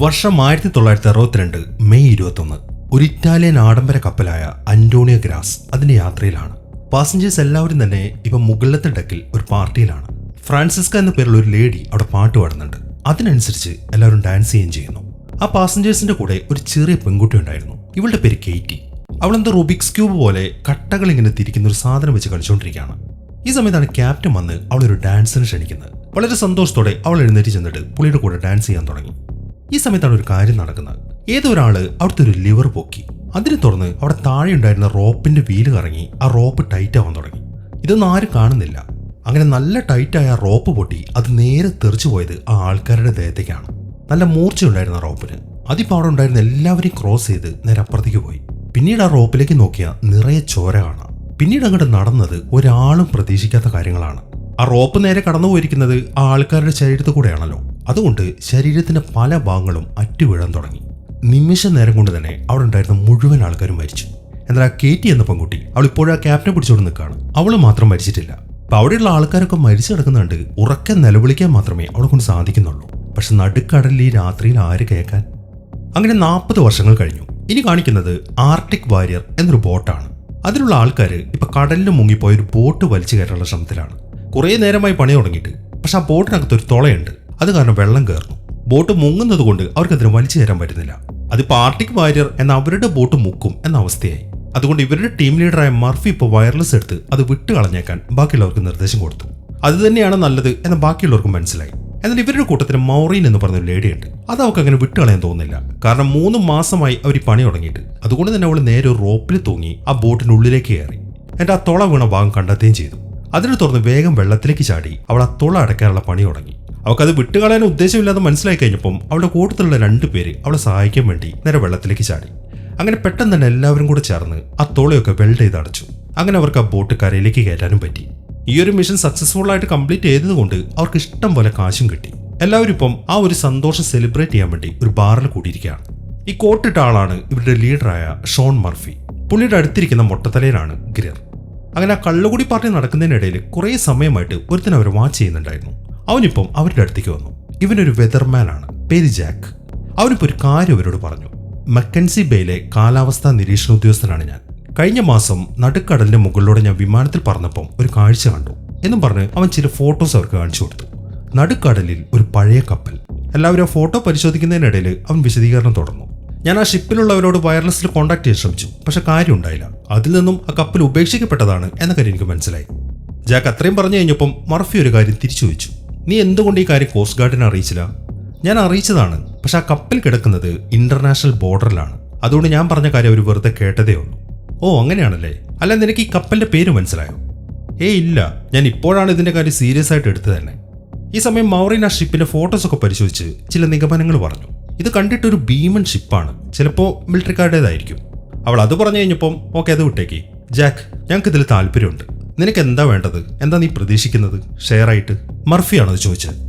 വർഷം 1962 മെയ് 21 ഒരു ഇറ്റാലിയൻ ആഡംബര കപ്പലായ അന്റോണിയോ ഗ്രാസ് അതിന്റെ യാത്രയിലാണ്. പാസഞ്ചേഴ്സ് എല്ലാവരും തന്നെ ഇപ്പൊ മുകളിലത്തെ ഡെക്കിൽ ഒരു പാർട്ടിയിലാണ്. ഫ്രാൻസിസ്ക എന്ന പേരുള്ള ഒരു ലേഡി അവിടെ പാട്ട് പാടുന്നുണ്ട്. അതിനനുസരിച്ച് എല്ലാവരും ഡാൻസ് ചെയ്യുകയും ചെയ്യുന്നു. ആ പാസഞ്ചേഴ്സിന്റെ കൂടെ ഒരു ചെറിയ പെൺകുട്ടി ഉണ്ടായിരുന്നു. ഇവളുടെ പേര് കേറ്റി. അവളെന്തോ റുബിക്സ് ക്യൂബ് പോലെ കട്ടകൾ ഇങ്ങനെ തിരിക്കുന്ന ഒരു സാധനം വെച്ച് കളിച്ചുകൊണ്ടിരിക്കുകയാണ്. ഈ സമയത്താണ് ക്യാപ്റ്റൻ വന്ന് അവളൊരു ഡാൻസിന് ക്ഷണിക്കുന്നത്. വളരെ സന്തോഷത്തോടെ അവൾ എഴുന്നേറ്റ് ചെന്നിട്ട് പുള്ളിയുടെ കൂടെ ഡാൻസ് ചെയ്യാൻ തുടങ്ങി. ഈ സമയത്താണ് ഒരു കാര്യം നടക്കുന്നത്. ഏതോ ഒരാള് അവിടുത്തെ ഒരു ലിവർ പൊക്കി. അതിനെ തുറന്ന് അവിടെ താഴെ ഉണ്ടായിരുന്ന റോപ്പിന്റെ വീല് കറങ്ങി ആ റോപ്പ് ടൈറ്റ് ആവാൻ തുടങ്ങി. ഇതൊന്നും ആരും കാണുന്നില്ല. അങ്ങനെ നല്ല ടൈറ്റായ ആ റോപ്പ് പൊട്ടി അത് നേരെ തെറിച്ചു പോയത് ആ ആൾക്കാരുടെ ദേഹത്തേക്കാണ്. നല്ല മൂർച്ചയുണ്ടായിരുന്ന റോപ്പിന്. അതിപ്പോൾ അവിടെ ഉണ്ടായിരുന്ന എല്ലാവരെയും ക്രോസ് ചെയ്ത് നേരെ അപ്പുറത്തേക്ക് പോയി. പിന്നീട് ആ റോപ്പിലേക്ക് നോക്കിയാൽ നിറയെ ചോര കാണാം. പിന്നീട് അങ്ങോട്ട് നടന്നത് ഒരാളും പ്രതീക്ഷിക്കാത്ത കാര്യങ്ങളാണ്. ആ റോപ്പ് നേരെ കടന്നു പോയിരിക്കുന്നത് ആ ആൾക്കാരുടെ ശരീരത്തിൽ കൂടെയാണല്ലോ. അതുകൊണ്ട് ശരീരത്തിന്റെ പല ഭാഗങ്ങളും അറ്റുവീഴാൻ തുടങ്ങി. നിമിഷ നേരം കൊണ്ട് തന്നെ അവിടെ ഉണ്ടായിരുന്ന മുഴുവൻ ആൾക്കാരും മരിച്ചു. എന്നാൽ ആ കേറ്റി എന്ന പെൺകുട്ടി അവൾ ഇപ്പോഴും ആ ക്യാപ്റ്റനെ പിടിച്ചുകൊണ്ട് നിൽക്കുകയാണ്. അവള് മാത്രം മരിച്ചിട്ടില്ല. അപ്പൊ അവിടെയുള്ള ആൾക്കാരൊക്കെ മരിച്ചു കിടക്കുന്നുണ്ട്. ഉറക്കെ നിലവിളിക്കാൻ മാത്രമേ അവളെ കൊണ്ട് സാധിക്കുന്നുള്ളൂ. പക്ഷെ നടുക്കടലിൽ ഈ രാത്രിയിൽ ആര് കേൾക്കാൻ? അങ്ങനെ 40 വർഷങ്ങൾ കഴിഞ്ഞു. ഇനി കാണിക്കുന്നത് ആർട്ടിക് വാരിയർ എന്നൊരു ബോട്ടാണ്. അതിലുള്ള ആൾക്കാർ ഇപ്പൊ കടലിൽ മുങ്ങിപ്പോയ ഒരു ബോട്ട് വലിച്ചു കയറാനുള്ള ശ്രമത്തിലാണ്. കുറേ നേരമായി പണി തുടങ്ങിയിട്ട്. പക്ഷെ ആ ബോട്ടിനകത്ത് ഒരു തുളയുണ്ട്. അത് കാരണം വെള്ളം കയറുന്നു. ബോട്ട് മുങ്ങുന്നത് കൊണ്ട് അവർക്കതിന് വലിച്ചു കയറാൻ പറ്റുന്നില്ല. അതിപ്പോൾ ആർട്ടിക് വാരിയർ എന്ന അവരുടെ ബോട്ട് മുക്കും എന്ന അവസ്ഥയായി. അതുകൊണ്ട് ഇവരുടെ ടീം ലീഡറായ മർഫി ഇപ്പോൾ വയർലെസ് എടുത്ത് അത് വിട്ട് കളഞ്ഞേക്കാൻ ബാക്കിയുള്ളവർക്ക് നിർദ്ദേശം കൊടുത്തു. അത് തന്നെയാണ് നല്ലത് എന്ന് ബാക്കിയുള്ളവർക്ക് മനസ്സിലായി. എന്നാൽ ഇവരുടെ കൂട്ടത്തിന് മൗറീൻ എന്ന് പറഞ്ഞൊരു ലേഡിയുണ്ട്. അത് അവർക്ക് അങ്ങനെ വിട്ട് കളയാൻ തോന്നുന്നില്ല. കാരണം 3 മാസമായി അവർ പണി തുടങ്ങിയിട്ട്. അതുകൊണ്ട് തന്നെ അവൾ നേരെ ഒരു റോപ്പിൽ തൂങ്ങി ആ ബോട്ടിനുള്ളിലേക്ക് കയറി. എന്നിട്ട് ആ തുള വീണ ഭാഗം കണ്ടെത്തുകയും ചെയ്തു. അതിനെ തുറന്ന് വേഗം വെള്ളത്തിലേക്ക് ചാടി അവൾ ആ തുള അടയ്ക്കാനുള്ള പണി തുടങ്ങി. അവൾക്കത് വിട്ടുകളയാൻ ഉദ്ദേശമില്ലാതെ മനസ്സിലായി കഴിഞ്ഞപ്പം അവളുടെ കൂട്ടത്തിലുള്ള 2 പേര് അവളെ സഹായിക്കാൻ വേണ്ടി നേരെ വെള്ളത്തിലേക്ക് ചാടി. അങ്ങനെ പെട്ടെന്ന് തന്നെ എല്ലാവരും കൂടെ ചേർന്ന് ആ തുളയൊക്കെ വെൽഡ് ചെയ്ത് അടച്ചു. അങ്ങനെ അവർക്ക് ആ ബോട്ട് കരയിലേക്ക് കയറ്റാനും പറ്റി. ഈ ഒരു മിഷൻ സക്സസ്ഫുൾ ആയിട്ട് കംപ്ലീറ്റ് ചെയ്തതുകൊണ്ട് അവർക്ക് ഇഷ്ടം പോലെ കാശും കിട്ടി. എല്ലാവരും ഇപ്പം ആ ഒരു സന്തോഷം സെലിബ്രേറ്റ് ചെയ്യാൻ വേണ്ടി ഒരു ബാറിൽ കൂടിയിരിക്കുകയാണ്. ഈ കോട്ടിട്ട ആളാണ് ഇവരുടെ ലീഡറായ ഷോൺ മർഫി. പുള്ളിയുടെ അടുത്തിരിക്കുന്ന മൊട്ടത്തലയിലാണ് ഗ്രിർ. അങ്ങനെ ആ കള്ളുകുടി പാർട്ടി നടക്കുന്നതിനിടയിൽ കുറേ സമയമായിട്ട് ഒരുത്തൻ അവർ വാച്ച് ചെയ്യുന്നുണ്ടായിരുന്നു. അവനിപ്പം അവരുടെ അടുത്തേക്ക് വന്നു. ഇവനൊരു വെതർമാൻ ആണ്. പേര് ജാക്ക്. അവനിപ്പോൾ ഒരു കാര്യം അവരോട് പറഞ്ഞു. മക്കൻസി ബേയിലെ കാലാവസ്ഥാ നിരീക്ഷണ ഉദ്യോഗസ്ഥനാണ് ഞാൻ. കഴിഞ്ഞ മാസം നടുക്കടലിന്റെ മുകളിലൂടെ ഞാൻ വിമാനത്തിൽ പറന്നപ്പം ഒരു കാഴ്ച കണ്ടു എന്നും പറഞ്ഞ് അവൻ ചില ഫോട്ടോസ് അവർക്ക് കാണിച്ചു കൊടുത്തു. നടുക്കടലിൽ ഒരു പഴയ കപ്പൽ. എല്ലാവരും ആ ഫോട്ടോ പരിശോധിക്കുന്നതിനിടയിൽ അവൻ വിശദീകരണം തുടർന്നു. ഞാൻ ആ ഷിപ്പിലുള്ളവരോട് വയർലെസ്സിൽ കോൺടാക്ട് ചെയ്യാൻ ശ്രമിച്ചു. പക്ഷെ കാര്യം ഉണ്ടായില്ല. അതിൽ നിന്നും ആ കപ്പൽ ഉപേക്ഷിക്കപ്പെട്ടതാണ് എന്ന കാര്യം എനിക്ക് മനസ്സിലായി. ജാക്ക് അത്രയും പറഞ്ഞു കഴിഞ്ഞപ്പം മർഫി ഒരു കാര്യം തിരിച്ചു വെച്ചു. നീ എന്തുകൊണ്ട് ഈ കാര്യം കോസ്റ്റ് ഗാർഡിനെ അറിയിച്ചില്ല? ഞാൻ അറിയിച്ചതാണ്. പക്ഷെ ആ കപ്പൽ കിടക്കുന്നത് ഇന്റർനാഷണൽ ബോർഡറിലാണ്. അതുകൊണ്ട് ഞാൻ പറഞ്ഞ കാര്യം അവർ വെറുതെ കേട്ടതേ ഉള്ളൂ. ഓ അങ്ങനെയാണല്ലേ? അല്ല നിനക്ക് ഈ കപ്പലിന്റെ പേര് മനസ്സിലായോ? ഇല്ല, ഞാൻ ഇപ്പോഴാണ് ഇതിന്റെ കാര്യം സീരിയസ് ആയിട്ട് എടുത്തത് തന്നെ. ഈ സമയം മൗറീൻ ആ ഷിപ്പിന്റെ ഫോട്ടോസൊക്കെ പരിശോധിച്ച് ചില നിഗമനങ്ങൾ പറഞ്ഞു. ഇത് കണ്ടിട്ടൊരു ഭീമൻ ഷിപ്പാണ്. ചിലപ്പോൾ മിലിറ്ററിക്കാരുടേതായിരിക്കും. അവൾ അത് പറഞ്ഞു കഴിഞ്ഞപ്പം ഓക്കെ അത് വിട്ടേക്ക്. ജാക്ക്, ഞങ്ങൾക്ക് ഇതിൽ താല്പര്യമുണ്ട്. നിനക്ക് എന്താ വേണ്ടത്? എന്താ നീ പ്രതീക്ഷിക്കുന്നത് ഷെയർ ആയിട്ട്? മർഫിയാണത് ചോദിച്ചത്.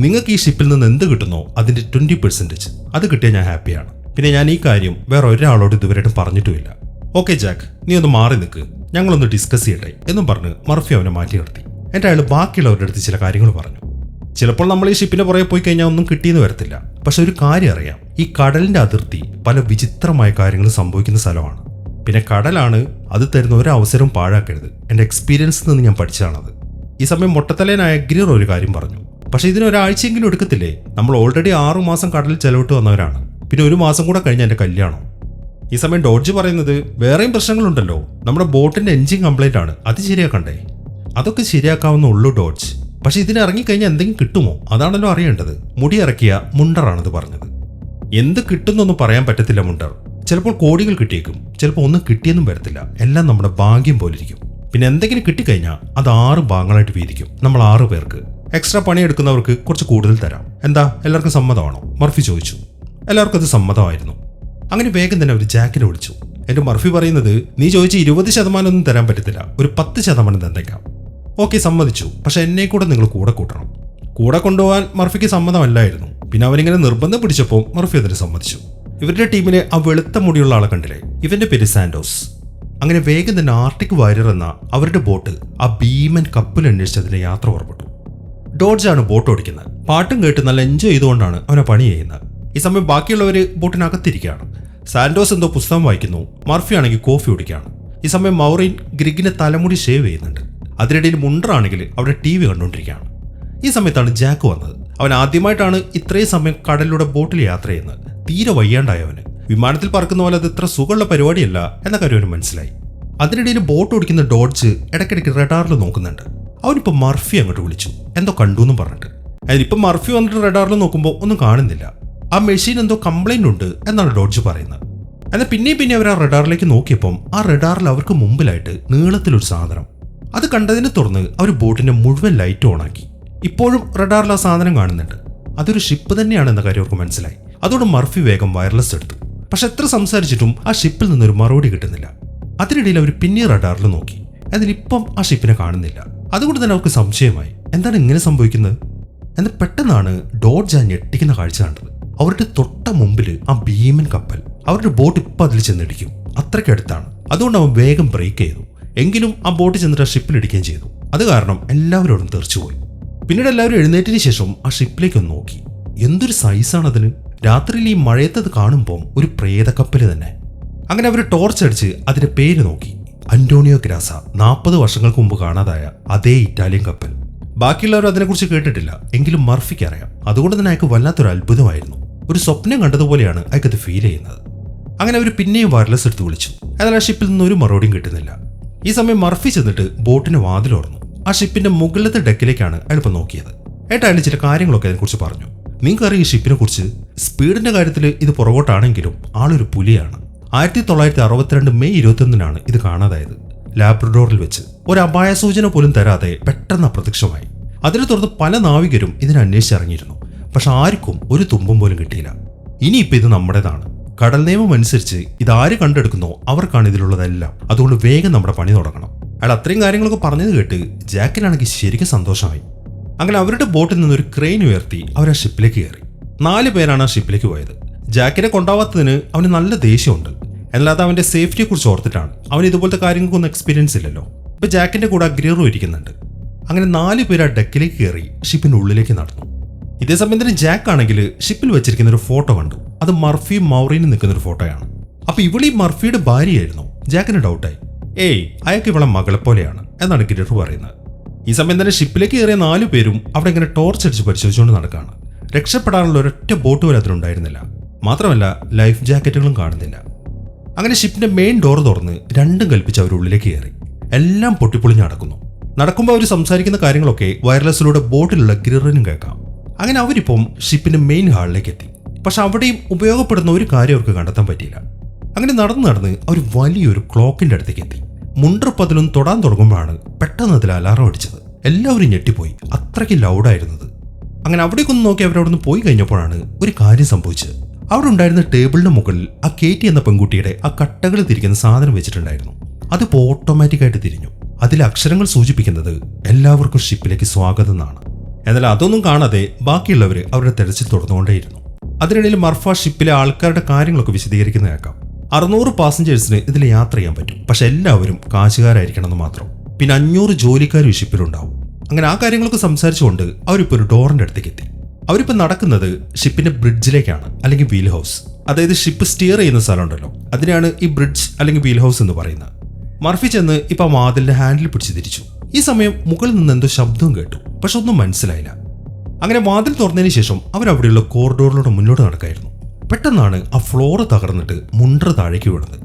നിങ്ങൾക്ക് ഈ ഷിപ്പിൽ നിന്ന് എന്ത് കിട്ടുന്നോ അതിന്റെ 20% അത് കിട്ടിയാൽ ഞാൻ ഹാപ്പിയാണ്. പിന്നെ ഞാൻ ഈ കാര്യം വേറെ ഒരാളോട് ഇതുവരെയായിട്ടും പറഞ്ഞിട്ടുമില്ല. ഓക്കെ ജാക്ക്, നീ ഒന്ന് മാറി നിൽക്ക്, ഞങ്ങളൊന്ന് ഡിസ്കസ് ചെയ്യട്ടെ എന്നും പറഞ്ഞ് മർഫി അവനെ മാറ്റി നിർത്തി. എന്നിട്ട് അയാൾ ബാക്കിയുള്ളവരുടെ അടുത്ത് ചില കാര്യങ്ങൾ പറഞ്ഞു. ചിലപ്പോൾ നമ്മൾ ഈ ഷിപ്പിന്റെ പുറകെ പോയി കഴിഞ്ഞാൽ ഒന്നും കിട്ടിയെന്ന് വരത്തില്ല. പക്ഷെ ഒരു കാര്യം അറിയാം, ഈ കടലിന്റെ അതിർത്തി പല വിചിത്രമായ കാര്യങ്ങൾ സംഭവിക്കുന്ന സ്ഥലമാണ്. പിന്നെ കടലാണ്, അത് തരുന്ന ഒരു അവസരവും പാഴാക്കരുത്. എൻ്റെ എക്സ്പീരിയൻസിൽ നിന്ന് ഞാൻ പഠിച്ചതാണത്. ഈ സമയം മൊട്ടത്തലേനായ ഗ്രിർ ഒരു കാര്യം പറഞ്ഞു. പക്ഷെ ഇതിനൊരാഴ്ചയെങ്കിലും എടുക്കത്തില്ലേ? നമ്മൾ ഓൾറെഡി 6 മാസം കടലിൽ ചെലവിട്ട് വന്നവരാണ്. പിന്നെ 1 മാസം കൂടെ കഴിഞ്ഞ എൻ്റെ കല്യാണം. ഈ സമയം ഡോഡ്ജ് പറയുന്നത് വേറെയും പ്രശ്നങ്ങളുണ്ടല്ലോ. നമ്മുടെ ബോട്ടിന്റെ എൻജിൻ കംപ്ലൈന്റ് ആണ്, അത് ശരിയാക്കണ്ടേ? അതൊക്കെ ശരിയാക്കാവുന്നുള്ളൂ ഡോഡ്ജ്. പക്ഷെ ഇതിന് ഇറങ്ങിക്കഴിഞ്ഞാൽ എന്തെങ്കിലും കിട്ടുമോ? അതാണല്ലോ അറിയേണ്ടത്. മുടി ഇറക്കിയ മുണ്ടറാണിത് പറഞ്ഞത്. എന്ത് കിട്ടുന്നൊന്നും പറയാൻ പറ്റത്തില്ല മുണ്ടർ. ചിലപ്പോൾ കോടികൾ കിട്ടിയേക്കും, ചിലപ്പോൾ ഒന്നും കിട്ടിയെന്നും വരത്തില്ല. എല്ലാം നമ്മുടെ ഭാഗ്യം പോലിരിക്കും. പിന്നെ എന്തെങ്കിലും കിട്ടിക്കഴിഞ്ഞാൽ അത് 6 ഭാഗങ്ങളായിട്ട് വീതിക്കും. നമ്മൾ 6 പേർക്ക്. എക്സ്ട്രാ പണിയെടുക്കുന്നവർക്ക് കുറച്ച് കൂടുതൽ തരാം. എന്താ എല്ലാവർക്കും സമ്മതമാണോ? മർഫി ചോദിച്ചു. എല്ലാവർക്കും അത് സമ്മതമായിരുന്നു. അങ്ങനെ വേഗം തന്നെ അവർ ജാക്കിനെ വിളിച്ചു. എൻ്റെ മർഫി പറയുന്നത് നീ ചോദിച്ച 20% ഒന്നും തരാൻ പറ്റത്തില്ല, ഒരു 10% തന്നേക്കാം. ഓക്കെ സമ്മതിച്ചു. പക്ഷെ എന്നെ കൂടെ നിങ്ങൾ കൂടെ കൂട്ടണം. കൂടെ കൊണ്ടുപോകാൻ മർഫിക്ക് സമ്മതമല്ലായിരുന്നു. പിന്നെ അവനിങ്ങനെ നിർബന്ധം പിടിച്ചപ്പോൾ മർഫി അതിന് സമ്മതിച്ചു. ഇവരുടെ ടീമിലെ ആ വെളുത്ത മുടിയുള്ള ആളെ കണ്ടില്ലേ? ഇവന്റെ പേര് സാൻഡോസ്. അങ്ങനെ വേഗം തന്നെ ആർട്ടിക് വാരിയർ എന്ന അവരുടെ ബോട്ട് ആ ഭീമൻ കപ്പൽ അന്വേഷിച്ച് അതിന്റെ യാത്ര പുറപ്പെട്ടു. ഡോഡ്ജാണ് ബോട്ട് ഓടിക്കുന്നത്. പാട്ടും കേട്ട് നല്ല എൻജോയ് ചെയ്തുകൊണ്ടാണ് അവനെ പണി ചെയ്യുന്നത്. ഈ സമയം ബാക്കിയുള്ളവർ ബോട്ടിനകത്തിരിക്കുകയാണ്. സാന്റോസ് എന്തോ പുസ്തകം വായിക്കുന്നു, മർഫി ആണെങ്കിൽ കോഫി കുടിക്കുകയാണ്. ഈ സമയം മൗറീൻ ഗ്രിഗിന്റെ തലമുടി ഷേവ് ചെയ്യുന്നുണ്ട്. അതിനിടയിൽ മുണ്ടറാണെങ്കിൽ അവിടെ TV കണ്ടുകൊണ്ടിരിക്കുകയാണ്. ഈ സമയത്താണ് ജാക്ക് വന്നത്. അവൻ ആദ്യമായിട്ടാണ് ഇത്രയും സമയം കടലിലൂടെ ബോട്ടിൽ യാത്ര ചെയ്യുന്നത്. തീരെ വയ്യാണ്ടായവന്. വിമാനത്തിൽ പറക്കുന്ന പോലെ അത് ഇത്ര സുഖമുള്ള പരിപാടിയല്ല എന്ന കാര്യം അവന് മനസ്സിലായി. അതിനിടയിൽ ബോട്ട് ഓടിക്കുന്ന ഡോഡ്ജ് ഇടയ്ക്കിടയ്ക്ക് റഡാറിൽ നോക്കുന്നുണ്ട്. അവനിപ്പോൾ മർഫി അങ്ങോട്ട് വിളിച്ചു, എന്തോ കണ്ടു എന്നും പറഞ്ഞിട്ട്. അതിനിപ്പം മർഫി വന്നിട്ട് റഡാറിൽ നോക്കുമ്പോൾ ഒന്നും കാണുന്നില്ല. ആ മെഷീൻ എന്തോ കംപ്ലൈന്റ് ഉണ്ട് എന്നാണ് ഡോഡ്ജ് പറയുന്നത്. എന്നാൽ പിന്നെ അവർ ആ റഡാറിലേക്ക് നോക്കിയപ്പം ആ റഡാറിൽ അവർക്ക് മുമ്പിലായിട്ട് നീളത്തിലൊരു സാധനം. അത് കണ്ടതിനെ തുടർന്ന് അവർ ബോട്ടിന്റെ മുഴുവൻ ലൈറ്റ് ഓണാക്കി. ഇപ്പോഴും റഡാറിൽ ആ സാധനം കാണുന്നുണ്ട്. അതൊരു ഷിപ്പ് തന്നെയാണെന്ന കാര്യം അവർക്ക് മനസ്സിലായി. അതോടെ മർഫി വേഗം വയർലെസ് എടുത്തു. പക്ഷെ എത്ര സംസാരിച്ചിട്ടും ആ ഷിപ്പിൽ നിന്നൊരു മറുപടി കിട്ടുന്നില്ല. അതിനിടയിൽ അവർ പിന്നെ റഡാറിൽ നോക്കി. അതിലിപ്പം ആ ഷിപ്പിനെ കാണുന്നില്ല. അതുകൊണ്ട് തന്നെ അവർക്ക് സംശയമായി, എന്താണ് ഇങ്ങനെ സംഭവിക്കുന്നത്. എന്നാൽ പെട്ടെന്നാണ് ഡോഡ്ജ് ആ ഞെട്ടിക്കുന്ന കാഴ്ച കണ്ടത്. അവരുടെ തൊട്ട മുമ്പിൽ ആ ഭീമൻ കപ്പൽ. അവരുടെ ബോട്ട് ഇപ്പം അതിൽ ചെന്നിടിക്കും. അത്രയ്ക്ക് അടുത്താണ്. അതുകൊണ്ട് അവൻ വേഗം ബ്രേക്ക് ചെയ്തു. എങ്കിലും ആ ബോട്ട് ചെന്നിട്ട് ആ ഷിപ്പിലിടിക്കുകയും ചെയ്തു. അത് കാരണം എല്ലാവരോടും തെറിച്ചുപോയി. പിന്നീട് എല്ലാവരും എഴുന്നേറ്റിന് ശേഷം ആ ഷിപ്പിലേക്ക് ഒന്ന് നോക്കി. എന്തൊരു സൈസാണ് അതിന്. രാത്രിയിൽ ഈ മഴയത്തത് കാണുമ്പോൾ ഒരു പ്രേതക്കപ്പൽ തന്നെ. അങ്ങനെ അവർ ടോർച്ച് അടിച്ച് അതിന്റെ പേര് നോക്കി. അന്റോണിയോ ഗ്രാസ. 40 വർഷങ്ങൾക്ക് മുമ്പ് കാണാതായ അതേ ഇറ്റാലിയൻ കപ്പൽ. ബാക്കിയുള്ളവർ അതിനെക്കുറിച്ച് കേട്ടിട്ടില്ല. എങ്കിലും മർഫിക്ക് അറിയാം. അതുകൊണ്ട് തന്നെ അയാൾക്ക് വല്ലാത്തൊരു അത്ഭുതമായിരുന്നു. ഒരു സ്വപ്നം കണ്ടതുപോലെയാണ് അയാൾക്കത് ഫീൽ ചെയ്യുന്നത്. അങ്ങനെ അവർ പിന്നെയും വയർലെസ് എടുത്ത് വിളിച്ചു. എന്നാൽ ആ ഷിപ്പിൽ നിന്ന് ഒരു മറുപടിയും കിട്ടുന്നില്ല. ഈ സമയം മർഫി ചെന്നിട്ട് ബോട്ടിന് വാതിൽ തുറന്നു. ആ ഷിപ്പിന്റെ മുകളിലത്തെ ഡെക്കിലേക്കാണ് അയാളിപ്പോൾ നോക്കിയത്. അയാൾ ചില കാര്യങ്ങളൊക്കെ അതിനെക്കുറിച്ച് പറഞ്ഞു. നിങ്ങൾക്കറിയാം ഈ ഷിപ്പിനെ കുറിച്ച്. സ്പീഡിന്റെ കാര്യത്തിൽ ഇത് പുറകോട്ടാണെങ്കിലും ആളൊരു പുലിയാണ്. 1962 മെയ് 21 ഇത് കാണാതായത്. ലാബ്രഡോറിൽ വെച്ച് ഒരു അപായ സൂചന പോലും തരാതെ പെട്ടെന്ന് അപ്രത്യക്ഷമായി. അതിനെ തുടർന്ന് പല നാവികരും ഇതിനെ അന്വേഷിച്ചിറങ്ങിയിരുന്നു. പക്ഷെ ആർക്കും ഒരു തുമ്പും പോലും കിട്ടിയില്ല. ഇനിയിപ്പോൾ ഇത് നമ്മുടേതാണ്. കടൽ നിയമം അനുസരിച്ച് ഇതാര് കണ്ടെടുക്കുന്നോ അവർക്കാണ് ഇതിലുള്ളതെല്ലാം. അതുകൊണ്ട് വേഗം നമ്മുടെ പണി തുടങ്ങണം. അയാൾ അത്രയും കാര്യങ്ങളൊക്കെ പറഞ്ഞത് കേട്ട് ജാക്കിനാണെങ്കിൽ ശരിക്കും സന്തോഷമായി. അങ്ങനെ അവരുടെ ബോട്ടിൽ നിന്നൊരു ക്രെയിൻ ഉയർത്തി അവർ ആ ഷിപ്പിലേക്ക് കയറി. 4 പേരാണ് ആ ഷിപ്പിലേക്ക് പോയത്. ജാക്കിനെ കൊണ്ടാവാത്തതിന് അവന് നല്ല ദേഷ്യമുണ്ട്. അല്ലാതെ അവന്റെ സേഫ്റ്റിയെ കുറിച്ച് ഓർത്തിട്ടാണ്. അവന് ഇതുപോലത്തെ കാര്യങ്ങൾക്കൊന്നും എക്സ്പീരിയൻസ് ഇല്ലല്ലോ. ഇപ്പൊ ജാക്കിന്റെ കൂടെ അഗ്രീറും ഇരിക്കുന്നുണ്ട്. അങ്ങനെ 4 പേര് ആ ഡെക്കിലേക്ക് കയറി ഷിപ്പിന്റെ ഉള്ളിലേക്ക് നടന്നു. ഇതേ സമയം തന്നെ ജാക്ക് ആണെങ്കിൽ ഷിപ്പിൽ വെച്ചിരിക്കുന്ന ഒരു ഫോട്ടോ കണ്ടു. അത് മർഫിയും മൗറീനും നിൽക്കുന്ന ഒരു ഫോട്ടോയാണ്. അപ്പൊ ഇവളീ മർഫിയുടെ ഭാര്യയായിരുന്നു. ജാക്കിന് ഡൗട്ടായി. അയാൾക്ക് ഇവളെ മകളെ പോലെയാണ് എന്നാണ് ഗിരർ പറയുന്നത്. ഈ സമയം തന്നെ ഷിപ്പിലേക്ക് കയറിയ 4 പേരും അവിടെ ഇങ്ങനെ ടോർച്ച് അടിച്ച് പരിശോധിച്ചുകൊണ്ട് നടക്കുകയാണ്. രക്ഷപ്പെടാനുള്ള ഒരൊറ്റ ബോട്ട് പോലും അതിലുണ്ടായിരുന്നില്ല. മാത്രമല്ല ലൈഫ് ജാക്കറ്റുകളും കാണുന്നില്ല. അങ്ങനെ ഷിപ്പിന്റെ മെയിൻ ഡോർ തുറന്ന് രണ്ടും കൽപ്പിച്ച് അവർ ഉള്ളിലേക്ക് കയറി. എല്ലാം പൊട്ടിപ്പൊളിഞ്ഞ് നടക്കുമ്പോൾ അവർ സംസാരിക്കുന്ന കാര്യങ്ങളൊക്കെ വയർലെസ്സിലൂടെ ബോട്ടിലുള്ള ഗിരറിനും കേൾക്കാം. അങ്ങനെ അവരിപ്പം ഷിപ്പിന്റെ മെയിൻ ഹാളിലേക്ക് എത്തി. പക്ഷെ അവിടെയും ഉപയോഗപ്പെടുന്ന ഒരു കാര്യം അവർക്ക് കണ്ടെത്താൻ പറ്റിയില്ല. അങ്ങനെ നടന്ന് അവർ വലിയൊരു ക്ലോക്കിന്റെ അടുത്തേക്ക് എത്തി. മുണ്ടർപ്പതിലൊന്ന് തൊടാൻ തുടങ്ങുമ്പോഴാണ് പെട്ടെന്ന് അതിൽ അലാറം അടിച്ചത്. എല്ലാവരും ഞെട്ടിപ്പോയി. അത്രയ്ക്ക് ലൗഡായിരുന്നത്. അങ്ങനെ അവിടേക്കൊന്ന് നോക്കി അവരവിടുന്ന് പോയി കഴിഞ്ഞപ്പോഴാണ് ഒരു കാര്യം സംഭവിച്ചത്. അവിടെ ഉണ്ടായിരുന്ന ടേബിളിന് മുകളിൽ ആ കേറ്റി എന്ന പെൺകുട്ടിയുടെ ആ കട്ടകൾ തിരിക്കുന്ന സാധനം വെച്ചിട്ടുണ്ടായിരുന്നു. അതിപ്പോൾ ഓട്ടോമാറ്റിക്കായിട്ട് തിരിഞ്ഞു. അതിലെ അക്ഷരങ്ങൾ സൂചിപ്പിക്കുന്നത് എല്ലാവർക്കും ഷിപ്പിലേക്ക് സ്വാഗതം എന്നാണ്. എന്നാൽ അതൊന്നും കാണാതെ ബാക്കിയുള്ളവർ അവരുടെ തെരച്ചിൽ തുടർന്നുകൊണ്ടേയിരുന്നു. അതിനിടയിൽ മർഫ ഷിപ്പിലെ ആൾക്കാരുടെ കാര്യങ്ങളൊക്കെ വിശദീകരിക്കുന്ന കേൾക്കാം. 600 പാസഞ്ചേഴ്സിന് ഇതിൽ യാത്ര ചെയ്യാൻ പറ്റും. പക്ഷെ എല്ലാവരും കാശുകാരായിരിക്കണം എന്ന് മാത്രം. പിന്നെ 500 ജോലിക്കാരും ഈ ഷിപ്പിലുണ്ടാവും. അങ്ങനെ ആ കാര്യങ്ങളൊക്കെ സംസാരിച്ചുകൊണ്ട് അവരിപ്പോൾ ഒരു ഡോറിന്റെ അടുത്തേക്ക് എത്തി. അവരിപ്പോൾ നടക്കുന്നത് ഷിപ്പിന്റെ ബ്രിഡ്ജിലേക്കാണ്, അല്ലെങ്കിൽ വീൽ ഹൗസ്. അതായത് ഷിപ്പ് സ്റ്റിയർ ചെയ്യുന്ന സ്ഥലമുണ്ടല്ലോ, അതിനാണ് ഈ ബ്രിഡ്ജ് അല്ലെങ്കിൽ വീൽ ഹൗസ് എന്ന് പറയുന്നത്. മർഫി ചെന്ന് ഇപ്പൊ വാതിലിന്റെ ഹാൻഡിൽ പിടിച്ച് തിരിച്ചു. ഈ സമയം മുകളിൽ നിന്ന് എന്തോ ശബ്ദവും കേട്ടു. പക്ഷെ ഒന്നും മനസ്സിലായില്ല. അങ്ങനെ വാതിൽ തുറന്നതിന് ശേഷം അവരവിടെയുള്ള കോറിഡോറിലൂടെ മുന്നോട്ട് നടക്കായിരുന്നു. പെട്ടെന്നാണ് ആ ഫ്ലോറ് തകർന്നിട്ട് മുണ്ടർ താഴേക്ക് വീണത്.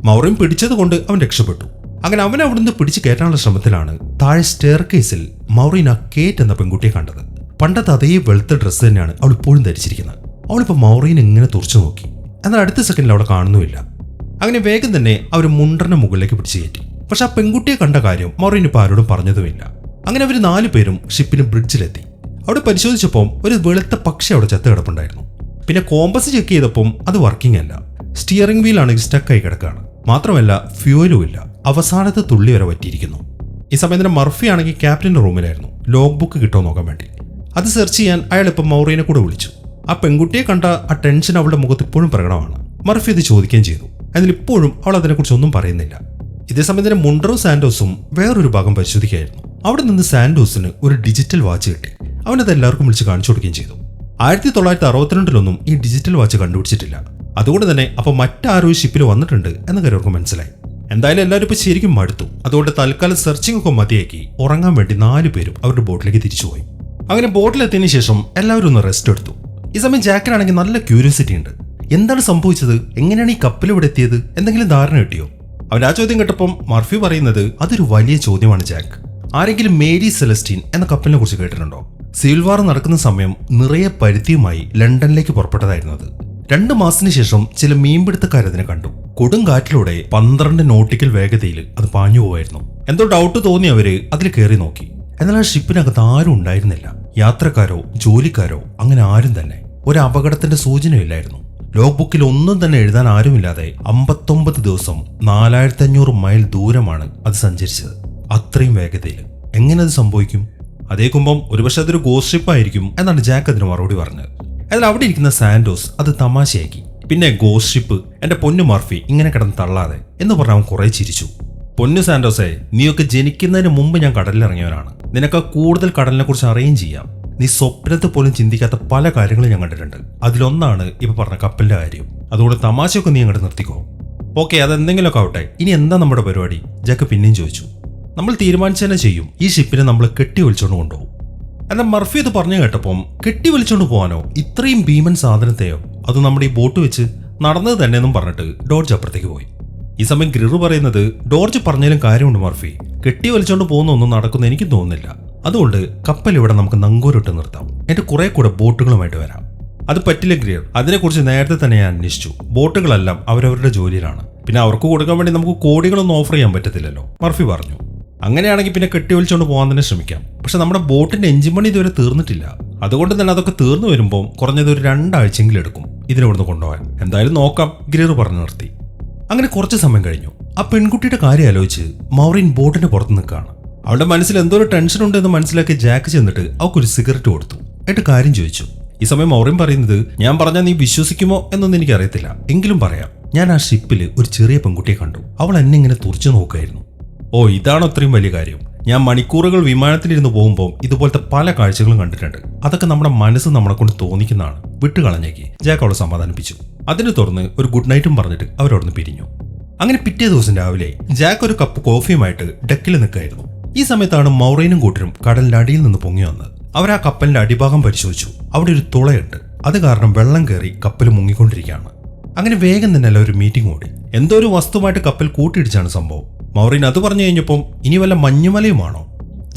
മൗറിൻ പിടിച്ചത് കൊണ്ട് അവൻ രക്ഷപ്പെട്ടു. അങ്ങനെ അവൻ അവിടുന്ന് പിടിച്ചു കയറ്റാനുള്ള ശ്രമത്തിലാണ് താഴെ സ്റ്റെയർ കേസിൽ മൗറിൻ ആ കേറ്റ് എന്ന പെൺകുട്ടിയെ കണ്ടത്. പണ്ടത്തെ അതേ വെളുത്ത ഡ്രസ്സ് തന്നെയാണ് അവൾ ഇപ്പോഴും ധരിച്ചിരിക്കുന്നത്. അവളിപ്പോൾ മൗറിനെ ഇങ്ങനെ തുറച്ചു നോക്കി. എന്നാൽ അടുത്ത സെക്കൻഡിൽ അവിടെ കാണുന്നുമില്ല. അങ്ങനെ വേഗം തന്നെ അവർ മുണ്ടറിന്റെ മുകളിലേക്ക് പിടിച്ചു കയറ്റി. പക്ഷെ ആ പെൺകുട്ടിയെ കണ്ട കാര്യം മൗറിൻ ഇപ്പോൾ ആരോടും പറഞ്ഞതുമില്ല. അങ്ങനെ അവർ 4 പേരും ഷിപ്പിന് ബ്രിഡ്ജിലെത്തി. അവിടെ പരിശോധിച്ചപ്പോൾ ഒരു വെളുത്ത പക്ഷി അവിടെ ചത്ത് കിടപ്പുണ്ടായിരുന്നു. പിന്നെ കോമ്പസ് ചെക്ക് ചെയ്തപ്പോൾ അത് വർക്കിംഗ് അല്ല. സ്റ്റിയറിംഗ് വീലാണെങ്കിൽ സ്റ്റക്കായി കിടക്കുകയാണ്. മാത്രമല്ല ഫ്യൂവലും ഇല്ല. അവസാനത്തെ തുള്ളി വരെ പറ്റിയിരിക്കുന്നു. ഈ സമയം തന്നെ മർഫി ആണെങ്കിൽ ക്യാപ്റ്റന്റെ റൂമിലായിരുന്നു, ലോഗ് ബുക്ക് കിട്ടുമോ നോക്കാൻ വേണ്ടി. അത് സെർച്ച് ചെയ്യാൻ അയാൾ ഇപ്പം മൗറീനെ കൂടെ വിളിച്ചു. ആ പെൺകുട്ടിയെ കണ്ട ആ ടെൻഷൻ അവളുടെ മുഖത്ത് ഇപ്പോഴും പ്രകടമാണ്. മർഫി അത് ചോദിക്കുകയും ചെയ്തു. എന്നാൽ ഇപ്പോഴും അവൾ അതിനെക്കുറിച്ചൊന്നും പറയുന്നില്ല. ഇതേസമയം തന്നെ മുണ്ടറും സാന്റോസും വേറൊരു ഭാഗം പരിശോധിക്കുകയായിരുന്നു. അവിടെ നിന്ന് സാന്റോസിന് ഒരു ഡിജിറ്റൽ വാച്ച് കിട്ടി. അവനത് എല്ലാവർക്കും വിളിച്ച് കാണിച്ചു കൊടുക്കുകയും ചെയ്തു. 1962 ഈ ഡിജിറ്റൽ വാച്ച് കണ്ടുപിടിച്ചിട്ടില്ല. അതുകൊണ്ട് തന്നെ അപ്പൊ മറ്റാരോ ഈ ഷിപ്പിൽ വന്നിട്ടുണ്ട് എന്ന കാര്യം അവർക്ക് മനസ്സിലായി. എന്തായാലും എല്ലാവരും ഇപ്പൊ ശരിക്കും മടുത്തു. അതുകൊണ്ട് തൽക്കാലം സെർച്ചിങ് ഒക്കെ മതിയാക്കി ഉറങ്ങാൻ വേണ്ടി 4 പേരും അവരുടെ ബോട്ടിലേക്ക് തിരിച്ചുപോയി. അങ്ങനെ ബോട്ടിലെത്തിയതിനു ശേഷം എല്ലാവരും ഒന്ന് റെസ്റ്റ് എടുത്തു. ഈ സമയം ജാക്കിനാണെങ്കിൽ നല്ല ക്യൂരിയോസിറ്റി ഉണ്ട്. എന്താണ് സംഭവിച്ചത്, എങ്ങനെയാണ് ഈ കപ്പൽ ഇവിടെ എത്തിയത്, എന്തെങ്കിലും ധാരണ കിട്ടിയോ? അവൻ ആ ചോദ്യം കേട്ടപ്പം മർഫി പറയുന്നത് അതൊരു വലിയ ചോദ്യമാണ് ജാക്ക്. ആരെങ്കിലും മേരി സെലസ്റ്റീൻ എന്ന കപ്പലിനെ കുറിച്ച് കേട്ടിട്ടുണ്ടോ? സിവിൽ വാർ നടക്കുന്ന സമയം നിറയെ പരുത്തിയുമായി ലണ്ടനിലേക്ക് പുറപ്പെട്ടതായിരുന്നു അത്. 2 മാസത്തിന് ശേഷം ചില മീൻപിടുത്തക്കാരതിനെ കണ്ടു. കൊടുങ്കാറ്റിലൂടെ 12 നോട്ടിക്കൽ വേഗതയിൽ അത് പാഞ്ഞു പോവായിരുന്നു. എന്തോ ഡൗട്ട് തോന്നി അവര് അതിൽ കയറി നോക്കി. എന്നാൽ ആ ഷിപ്പിനകത്ത് ആരും ഉണ്ടായിരുന്നില്ല. യാത്രക്കാരോ ജോലിക്കാരോ അങ്ങനെ ആരും തന്നെ. ഒരു അപകടത്തിന്റെ സൂചനയില്ലായിരുന്നു. ലോഗ് ബുക്കിൽ ഒന്നും തന്നെ എഴുതാൻ ആരുമില്ലാതെ 59 ദിവസം 4500 മൈൽ ദൂരമാണ് അത് സഞ്ചരിച്ചത്. അത്രയും വേഗതയിൽ എങ്ങനെ അത് സംഭവിക്കും? അതേക്കുമ്പം ഒരുപക്ഷെ അതൊരു ഗോസ്റ്റ് ഷിപ്പ് ആയിരിക്കും എന്നാണ് ജാക്ക് അതിന് മറുപടി പറഞ്ഞത്. എന്നാൽ അവിടെ ഇരിക്കുന്ന സാന്റോസ് അത് തമാശയാക്കി. പിന്നെ ഗോസ്റ്റ് ഷിപ്പ്, എന്റെ പൊന്നു മർഫി ഇങ്ങനെ കിടന്ന് തള്ളാതെ എന്ന് പറഞ്ഞ അവൻ കുറെ ചിരിച്ചു. പൊന്നു സാന്റോസേ, നീയൊക്കെ ജനിക്കുന്നതിന് മുമ്പ് ഞാൻ കടലിലിറങ്ങിയവനാണ്. നിനക്ക് കൂടുതൽ കടലിനെ കുറിച്ച് അറിയുകയും ചെയ്യാം. നീ സ്വപ്നത്തിൽ പോലും ചിന്തിക്കാത്ത പല കാര്യങ്ങളും ഞാൻ കണ്ടിട്ടുണ്ട്. അതിലൊന്നാണ് ഇപ്പൊ പറഞ്ഞ കപ്പലിന്റെ കാര്യം. അതുകൊണ്ട് തമാശയൊക്കെ നീ അങ്ങോട്ട് നിർത്തിക്കോ. ഓക്കെ, അതെന്തെങ്കിലുമൊക്കെ ആവട്ടെ. ഇനി എന്താ നമ്മുടെ പരിപാടി? ജാക്ക് പിന്നെയും ചോദിച്ചു. നമ്മൾ തീരുമാനിച്ചു ചെയ്യും. ഈ ഷിപ്പിനെ നമ്മൾ കെട്ടി വലിച്ചോണ്ട് കൊണ്ടുപോകും. എന്നാൽ മർഫി അത് പറഞ്ഞു കേട്ടപ്പം കെട്ടി വലിച്ചോണ്ട് പോകാനോ, ഇത്രയും ഭീമൻ സാധനത്തെയോ, അത് നമ്മുടെ ഈ ബോട്ട് വെച്ച് നടന്നത് തന്നെയെന്നും പറഞ്ഞിട്ട് ഡോർജ് അപ്പുറത്തേക്ക് പോയി. ഈ സമയം ഗ്രിർ പറയുന്നത് ഡോർജ് പറഞ്ഞാലും കാര്യമുണ്ട് മർഫി, കെട്ടി വലിച്ചോണ്ട് പോകുന്നൊന്നും നടക്കുന്ന എനിക്ക് തോന്നുന്നില്ല. അതുകൊണ്ട് കപ്പൽ ഇവിടെ നമുക്ക് നങ്കൂരിട്ട് നിർത്താം. എന്റെ കുറെ കൂടെ ബോട്ടുകളുമായിട്ട് വരാം. അത് പറ്റില്ല ഗ്രിർ, അതിനെക്കുറിച്ച് നേരത്തെ തന്നെ ഞാൻ അന്വേഷിച്ചു. ബോട്ടുകളെല്ലാം അവരവരുടെ ജോലിയിലാണ്. പിന്നെ അവർക്ക് കൊടുക്കാൻ വേണ്ടി നമുക്ക് കോടികളൊന്നും ഓഫർ ചെയ്യാൻ പറ്റത്തില്ലല്ലോ, മർഫി പറഞ്ഞു. അങ്ങനെയാണെങ്കിൽ പിന്നെ കെട്ടി വലിച്ചോണ്ട് പോകാൻ തന്നെ ശ്രമിക്കാം. പക്ഷെ നമ്മുടെ ബോട്ടിന്റെ എഞ്ചിൻ പണി ഇതുവരെ തീർന്നിട്ടില്ല. അതുകൊണ്ട് തന്നെ അതൊക്കെ തീർന്നു വരുമ്പോൾ കുറഞ്ഞത് ഒരു 2 ആഴ്ചയെങ്കിലും എടുക്കും ഇതിനിവിടുന്ന് കൊണ്ടുപോകാൻ. എന്തായാലും നോക്കാം, ഗ്രിർ പറഞ്ഞു നിർത്തി. അങ്ങനെ കുറച്ച് സമയം കഴിഞ്ഞു. ആ പെൺകുട്ടിയുടെ കാര്യം ആലോചിച്ച് മൗറിൻ ബോട്ടിന്റെ പുറത്ത് നിൽക്കുകയാണ്. അവളുടെ മനസ്സിൽ എന്തോ ഒരു ടെൻഷൻ ഉണ്ടെന്ന് മനസ്സിലാക്കി ജാക്ക് ചെന്നിട്ട് അവൾക്കൊരു സിഗരറ്റ് കൊടുത്തു. എന്നിട്ട് കാര്യം ചോദിച്ചു. ഈ സമയം മൗറിൻ പറയുന്നത്, ഞാൻ പറഞ്ഞാൽ നീ വിശ്വസിക്കുമോ എന്നൊന്നും എനിക്ക് അറിയത്തില്ല, എങ്കിലും പറയാം. ഞാൻ ആ ഷിപ്പിൽ ഒരു ചെറിയ പെൺകുട്ടിയെ കണ്ടു. അവൾ എന്നെ ഇങ്ങനെ തുറച്ചു നോക്കായിരുന്നു. ഓ, ഇതാണോ അത്രയും വലിയ കാര്യം? ഞാൻ മണിക്കൂറുകൾ വിമാനത്തിലിരുന്ന് പോകുമ്പോൾ ഇതുപോലത്തെ പല കാഴ്ചകളും കണ്ടിട്ടുണ്ട്. അതൊക്കെ നമ്മുടെ മനസ്സ് നമ്മളെ കൊണ്ട് തോന്നിക്കുന്നതാണ്. വിട്ടുകളഞ്ഞേക്ക്, ജാക്ക് അവളെ സമാധാനിപ്പിച്ചു. അതിനെ തുറന്ന് ഒരു ഗുഡ് നൈറ്റും പറഞ്ഞിട്ട് അവരവിടുന്ന് പിരിഞ്ഞു. അങ്ങനെ പിറ്റേ ദിവസം രാവിലെ ജാക്ക് ഒരു കപ്പ് കോഫിയുമായിട്ട് ഡെക്കിൽ നിൽക്കായിരുന്നു. ഈ സമയത്താണ് മൗറൈനും കൂട്ടരും കടലിന്റെ അടിയിൽ നിന്ന് പൊങ്ങി വന്നത്. അവർ ആ കപ്പലിന്റെ അടിഭാഗം പരിശോധിച്ചു. അവിടെ ഒരു തുളയുണ്ട്. അത് കാരണം വെള്ളം കയറി കപ്പൽ മുങ്ങിക്കൊണ്ടിരിക്കുകയാണ്. അങ്ങനെ വേഗം തന്നെ എല്ലാവരും മീറ്റിംഗ് ഓടി. എന്തോ ഒരു വസ്തുവായിട്ട് കപ്പൽ കൂട്ടിയിടിച്ചാണ് സംഭവം. മൗറിൻ അത് പറഞ്ഞു കഴിഞ്ഞപ്പം ഇനി വല്ല മഞ്ഞുമലയുമാണോ?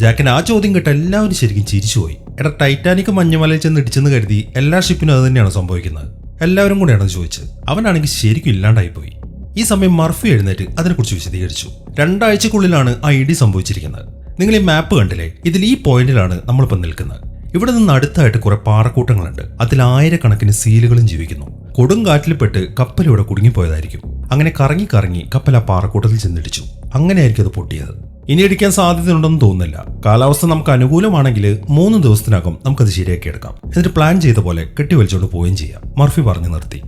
ജാക്കിന് ആ ചോദ്യം കേട്ട് എല്ലാവരും ശരിക്കും ചിരിച്ചുപോയി. എടാ, ടൈറ്റാനിക് മഞ്ഞുമലയിൽ ചെന്ന് ഇടിച്ചെന്ന് കരുതി എല്ലാ ഷിപ്പിനും അത് തന്നെയാണ് സംഭവിക്കുന്നത്? എല്ലാവരും കൂടെയാണെന്ന് ചോദിച്ചത്. അവനാണെങ്കിൽ ശരിക്കും ഇല്ലാണ്ടായിപ്പോയി. ഈ സമയം മർഫി എഴുന്നേറ്റ് അതിനെക്കുറിച്ച് വിശദീകരിച്ചു. 2 ആഴ്ചക്കുള്ളിലാണ് ആ ഇടി സംഭവിച്ചിരിക്കുന്നത്. നിങ്ങൾ ഈ മാപ്പ് കണ്ടില്ലേ? ഇതിൽ ഈ പോയിന്റിലാണ് നമ്മളിപ്പോൾ നിൽക്കുന്നത്. ഇവിടെ നിന്ന് അടുത്തായിട്ട് കുറെ പാറക്കൂട്ടങ്ങളുണ്ട്. അതിൽ 1000കണക്കിന് സീലുകളും ജീവിക്കുന്നു. കൊടുങ്കാറ്റിൽപ്പെട്ട് കപ്പൽ ഇവിടെ കുടുങ്ങിപ്പോയതായിരിക്കും. അങ്ങനെ കറങ്ങി കറങ്ങി കപ്പൽ ആ പാറക്കൂട്ടത്തിൽ ചെന്നിടിച്ചു. അങ്ങനെയായിരിക്കും അത് പൊട്ടിയത്. ഇനി ഇടിക്കാൻ സാധ്യതയുണ്ടെന്ന് തോന്നുന്നില്ല. കാലാവസ്ഥ നമുക്ക് അനുകൂലമാണെങ്കിൽ 3 ദിവസത്തിനകം നമുക്കത് ശരിയാക്കിയെടുക്കാം. എന്നിട്ട് പ്ലാൻ ചെയ്ത പോലെ കെട്ടിവലിച്ചുകൊണ്ട് പോവുകയും ചെയ്യാം, മർഫി പറഞ്ഞു നിർത്തി.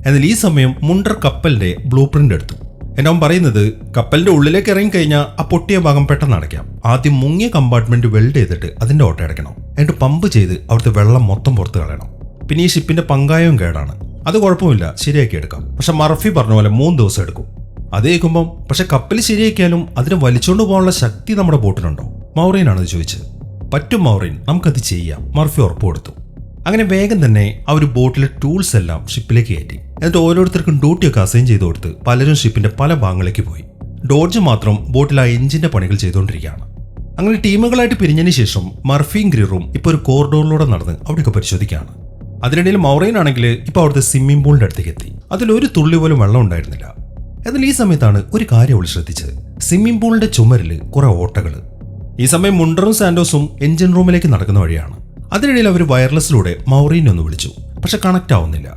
എന്നാൽ ഈ സമയം മുണ്ടർ കപ്പലിന്റെ ബ്ലൂ പ്രിന്റ് എടുത്തു. എന്നവൻ പറയുന്നത്, കപ്പലിന്റെ ഉള്ളിലേക്ക് ഇറങ്ങിക്കഴിഞ്ഞാൽ ആ പൊട്ടിയ ഭാഗം പെട്ടെന്ന് അടയ്ക്കാം. ആദ്യം മുങ്ങിയ കമ്പാർട്ട്മെന്റ് വെൽഡ് ചെയ്തിട്ട് അതിന്റെ ഓട്ട അടയ്ക്കണം. എന്നിട്ട് പമ്പ് ചെയ്ത് അവിടുത്തെ വെള്ളം മൊത്തം പുറത്ത് കളയണം. പിന്നെ ഈ ഷിപ്പിന്റെ പങ്കായവും കേടാണ്. അത് കുഴപ്പമില്ല, ശരിയാക്കി എടുക്കാം. പക്ഷെ മർഫി പറഞ്ഞ പോലെ 3 ദിവസം എടുക്കും. അത് കേൾക്കുമ്പം പക്ഷെ കപ്പൽ ശരിയാക്കിയാലും അതിനെ വലിച്ചുകൊണ്ട് പോകാനുള്ള ശക്തി നമ്മുടെ ബോട്ടിനുണ്ടോ? മൗറിനാണത് ചോദിച്ചത്. പറ്റും മൗറിൻ, നമുക്കത് ചെയ്യാം, മർഫി ഉറപ്പ് കൊടുത്തു. അങ്ങനെ വേഗം തന്നെ ആ ഒരു ബോട്ടിലെ ടൂൾസ് എല്ലാം ഷിപ്പിലേക്ക് കയറ്റി. എന്നിട്ട് ഓരോരുത്തർക്കും ഡ്യൂട്ടിയൊക്കെ അസൈൻ ചെയ്ത് കൊടുത്ത് പലരും ഷിപ്പിന്റെ പല ഭാഗങ്ങളിലേക്ക് പോയി. ഡോർജ് മാത്രം ബോട്ടിൽ ആ എഞ്ചിന്റെ പണികൾ ചെയ്തുകൊണ്ടിരിക്കുകയാണ്. അങ്ങനെ ടീമുകളായിട്ട് പിരിഞ്ഞതിന് ശേഷം മർഫിയും ഗ്രിറും ഇപ്പോൾ ഒരു കോറിഡോറിലൂടെ നടന്ന് അവിടെയൊക്കെ പരിശോധിക്കുകയാണ്. അതിനിടയിൽ മൗറൈൻ ആണെങ്കിൽ ഇപ്പോൾ അവിടുത്തെ സ്വിമ്മിംഗ് പൂളിന്റെ അടുത്തേക്ക് എത്തി. അതിലൊരു തുള്ളി പോലും വെള്ളം ഉണ്ടായിരുന്നില്ല. എന്നാൽ ഈ സമയത്താണ് ഒരു കാര്യം അവൾ ശ്രദ്ധിച്ചത്. സ്വിമ്മിംഗ് പൂളിന്റെ ചുമരിൽ കുറെ ഓട്ടകൾ. ഈ സമയം മുണ്ടറും സാന്റോസും എഞ്ചിൻ റൂമിലേക്ക് നടക്കുന്ന വഴിയാണ്. അതിനിടയിൽ അവർ വയർലെസ്സിലൂടെ മൗറീനെ ഒന്ന് വിളിച്ചു. പക്ഷെ കണക്ട് ആവുന്നില്ല.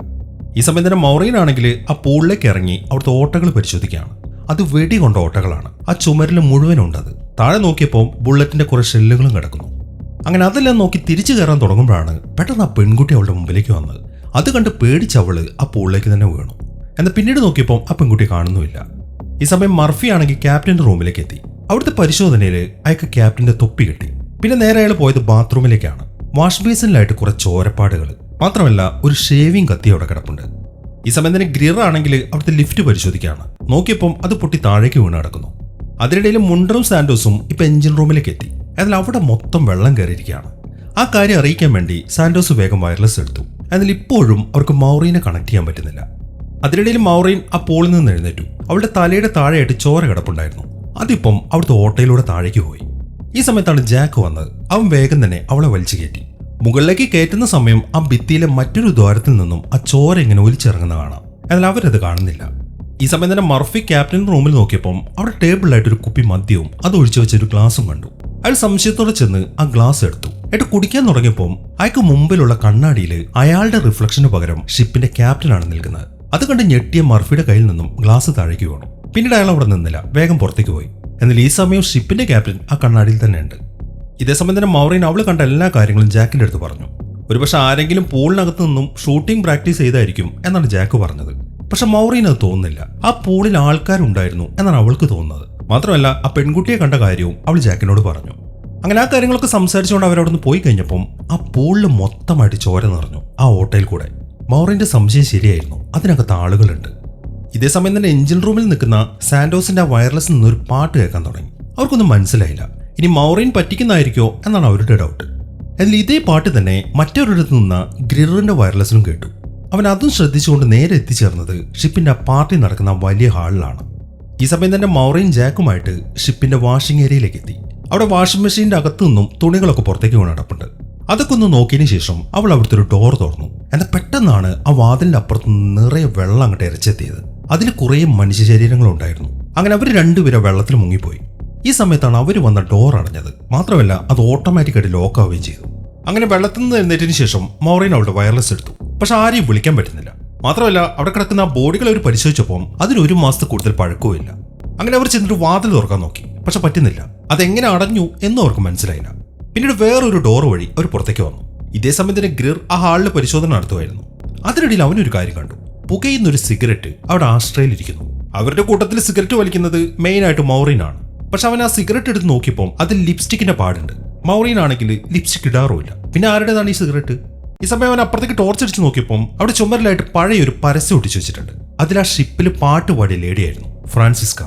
ഈ സമയം തന്നെ മൗറീൻ ആണെങ്കിൽ ആ പൂളിലേക്ക് ഇറങ്ങി അവിടുത്തെ ഓട്ടകൾ പരിശോധിക്കുകയാണ്. അത് വെടി കൊണ്ട ഓട്ടകളാണ്. ആ ചുമരിൽ മുഴുവനുണ്ടത്. താഴെ നോക്കിയപ്പോൾ ബുള്ളറ്റിന്റെ കുറെ ഷെല്ലുകളും കിടക്കുന്നു. അങ്ങനെ അതെല്ലാം നോക്കി തിരിച്ചു കയറാൻ തുടങ്ങുമ്പോഴാണ് പെട്ടെന്ന് ആ പെൺകുട്ടി അവളുടെ മുമ്പിലേക്ക് വന്നത്. അത് കണ്ട് പേടിച്ചവള് ആ പൂളിലേക്ക് തന്നെ വീണു. എന്നാൽ പിന്നീട് നോക്കിയപ്പോൾ ആ പെൺകുട്ടി കാണുന്നുമില്ല. ഈ സമയം മർഫി ആണെങ്കിൽ ക്യാപ്റ്റന്റെ റൂമിലേക്ക് എത്തി. അവിടുത്തെ പരിശോധനയിൽ അയാൾക്ക് ക്യാപ്റ്റന്റെ തൊപ്പി കിട്ടി. പിന്നെ നേരെ അയാൾ പോയത് ബാത്റൂമിലേക്കാണ്. വാഷ് ബേസിനിലായിട്ട് കുറെ ചോരപ്പാടുകൾ. മാത്രമല്ല ഒരു ഷേവിംഗ് കത്തി അവിടെ കിടപ്പുണ്ട്. ഈ സമയം തന്നെ ഗ്രിർ ആണെങ്കിൽ അവിടുത്തെ ലിഫ്റ്റ് പരിശോധിക്കുകയാണ്. നോക്കിയപ്പം അത് പൊട്ടി താഴേക്ക് വീണ് കിടക്കുന്നു. അതിനിടയിൽ മുണ്ടറും സാന്റോസും ഇപ്പൊ എഞ്ചിൻ റൂമിലേക്ക് എത്തി. എന്നാൽ അവിടെ മൊത്തം വെള്ളം കയറിയിരിക്കുകയാണ്. ആ കാര്യം അറിയിക്കാൻ വേണ്ടി സാന്റോസ് വേഗം വയർലെസ് എടുത്തു. എന്നാൽ ഇപ്പോഴും അവർക്ക് മൗറീനെ കണക്ട് ചെയ്യാൻ പറ്റുന്നില്ല. അതിനിടയിൽ മൗറീൻ ആ പോളിൽ നിന്ന് എഴുന്നേറ്റു. അവളുടെ തലയുടെ താഴെയായിട്ട് ചോര കിടപ്പുണ്ടായിരുന്നു. അതിപ്പം അവിടുത്തെ ഓട്ടയിലൂടെ താഴേക്ക് പോയി. ഈ സമയത്താണ് ജാക്ക് വന്നത്. അവൻ വേഗം തന്നെ അവളെ വലിച്ചു കയറ്റി. മുകളിലേക്ക് കയറ്റുന്ന സമയം ആ ഭിത്തിയിലെ മറ്റൊരു ദ്വാരത്തിൽ നിന്നും ആ ചോര ഇങ്ങനെ ഒലിച്ചിറങ്ങുന്ന കാണാം. എന്നാൽ അവരത് കാണുന്നില്ല. ഈ സമയം തന്നെ മർഫി ക്യാപ്റ്റൻ റൂമിൽ നോക്കിയപ്പം അവിടെ ടേബിളിലായിട്ട് ഒരു കുപ്പി മദ്യവും അത് ഒഴിച്ചു വെച്ചൊരു ഗ്ലാസും കണ്ടു. അയാൾ സംശയത്തോടെ ചെന്ന് ആ ഗ്ലാസ് എടുത്തു. എന്നിട്ട് കുടിക്കാൻ തുടങ്ങിയപ്പോൾ അയാൾക്ക് മുമ്പിലുള്ള കണ്ണാടിയിൽ അയാളുടെ റിഫ്ലക്ഷന് പകരം ഷിപ്പിന്റെ ക്യാപ്റ്റനാണ് നിൽക്കുന്നത്. അത് കണ്ട് ഞെട്ടിയ മർഫിയുടെ കയ്യിൽ നിന്നും ഗ്ലാസ് താഴേക്ക് വീണു. പിന്നീട് അയാൾ അവിടെ നിന്നില്ല, വേഗം പുറത്തേക്ക് പോയി. എന്നാൽ ഈ സമയം ഷിപ്പിന്റെ ക്യാപ്റ്റൻ ആ കണ്ണാടിയിൽ തന്നെ ഉണ്ട്. ഇതേസമയം തന്നെ മൗറീൻ അവൾ കണ്ട എല്ലാ കാര്യങ്ങളും ജാക്കിന്റെ അടുത്ത് പറഞ്ഞു. ഒരുപക്ഷെ ആരെങ്കിലും പൂളിനകത്ത് നിന്നും ഷൂട്ടിംഗ് പ്രാക്ടീസ് ചെയ്തായിരിക്കും എന്നാണ് ജാക്ക് പറഞ്ഞത്. പക്ഷെ മൗറീൻ അത് തോന്നുന്നില്ല. ആ പൂളിൽ ആൾക്കാരുണ്ടായിരുന്നു എന്നാണ് അവൾക്ക് തോന്നുന്നത്. മാത്രമല്ല ആ പെൺകുട്ടിയെ കണ്ട കാര്യവും അവൾ ജാക്കിനോട് പറഞ്ഞു. അങ്ങനെ ആ കാര്യങ്ങളൊക്കെ സംസാരിച്ചുകൊണ്ട് അവരവിടുന്ന് പോയി കഴിഞ്ഞപ്പം ആ പൂളിൽ മൊത്തമായിട്ട് ചോര നിറഞ്ഞു ആ ഓട്ടയിൽ കൂടെ. മൗറിന്റെ സംശയം ശരിയായിരുന്നു, അതിനകത്ത് ആളുകളുണ്ട്. ഇതേസമയം തന്നെ എഞ്ചിൻ റൂമിൽ നിൽക്കുന്ന സാന്റോസിന്റെ ആ വയർലെസ് നിന്നൊരു പാട്ട് കേൾക്കാൻ തുടങ്ങി. അവർക്കൊന്നും മനസ്സിലായില്ല. ഇനി മൗറീൻ പറ്റിക്കുന്നതായിരിക്കോ എന്നാണ് അവരുടെ ഡൗട്ട്. എന്നാൽ ഇതേ പാട്ട് തന്നെ മറ്റൊരിടത്ത് നിന്ന് ഗ്രിറിന്റെ വയർലെസ്സിലും കേട്ടു. അവൻ അതും ശ്രദ്ധിച്ചുകൊണ്ട് നേരെ എത്തിച്ചേർന്നത് ഷിപ്പിന്റെ ആ പാർട്ടി നടക്കുന്ന വലിയ ഹാളിലാണ്. ഈ സമയം തന്നെ മൗറീൻ ജാക്കുമായിട്ട് ഷിപ്പിന്റെ വാഷിംഗ് ഏരിയയിലേക്ക് എത്തി. അവിടെ വാഷിംഗ് മെഷീന്റെ അകത്തു നിന്നും തുണികളൊക്കെ പുറത്തേക്ക് വീണ് കിടപ്പുണ്ട്. അതൊക്കെ ഒന്ന് നോക്കിയതിനു ശേഷം അവൾ അവിടുത്തെ ഒരു ഡോർ തുറന്നു. എന്നാൽ പെട്ടെന്നാണ് ആ വാതിലിന്റെ അപ്പുറത്ത് നിറയെ വെള്ളം അങ്ങോട്ട് ഇരച്ചെത്തിയത്. അതിൽ കുറേ മനുഷ്യ ശരീരങ്ങളുണ്ടായിരുന്നു. അങ്ങനെ അവർ രണ്ടുപേരെ വെള്ളത്തിൽ മുങ്ങിപ്പോയി. ഈ സമയത്താണ് അവർ വന്ന ഡോർ അടഞ്ഞത്. മാത്രമല്ല അത് ഓട്ടോമാറ്റിക്കായിട്ട് ലോക്ക് ആവുകയും ചെയ്തു. അങ്ങനെ വെള്ളത്തിൽ നിന്ന് എഴുന്നേറ്റതിന് ശേഷം മൗറീൻ അവളുടെ വയർലെസ് എടുത്തു. പക്ഷെ ആരെയും വിളിക്കാൻ പറ്റുന്നില്ല. മാത്രമല്ല അവിടെ കിടക്കുന്ന ആ ബോഡികൾ അവർ പരിശോധിച്ചപ്പോൾ അതിന് 1 മാസത്തിൽ കൂടുതൽ പഴക്കവുമില്ല. അങ്ങനെ അവർ ചെന്നിട്ട് വാതിൽ തുറക്കാൻ നോക്കി. പക്ഷെ പറ്റുന്നില്ല. അതെങ്ങനെ അടഞ്ഞു എന്നും അവർക്ക് മനസ്സിലായില്ല. പിന്നീട് വേറൊരു ഡോർ വഴി അവർ പുറത്തേക്ക് വന്നു. ഇതേ സമയത്തിന് ഗ്രിർ ആ ഹാളിൽ പരിശോധന നടത്തുമായിരുന്നു. അതിനിടയിൽ അവനൊരു കാര്യം കണ്ടു. പുകയുന്നൊരു സിഗരറ്റ് അവിടെ ആശ്രയിലിരിക്കുന്നു. അവരുടെ കൂട്ടത്തിൽ സിഗരറ്റ് വലിക്കുന്നത് മെയിനായിട്ട് മൗറീനാണ്. പക്ഷെ അവൻ ആ സിഗരറ്റ് എടുത്ത് നോക്കിയപ്പോൾ അതിൽ ലിപ്സ്റ്റിക്കിന്റെ പാടുണ്ട്. മൗറീൻ ആണെങ്കിൽ ലിപ്സ്റ്റിക് ഇടാറുമില്ല. പിന്നെ ആരുടേതാണ് ഈ സിഗരറ്റ്? ഈ സമയം അവൻ അപ്പുറത്തേക്ക് ടോർച്ചടിച്ച് നോക്കിയപ്പോൾ അവിടെ ചുമരിലായിട്ട് പഴയൊരു പരസ്യം ഒട്ടിച്ചു വെച്ചിട്ടുണ്ട്. അതിൽ ആ ഷിപ്പിൽ പാട്ട് പാടിയ ലേഡിയായിരുന്നു ഫ്രാൻസിസ്ക.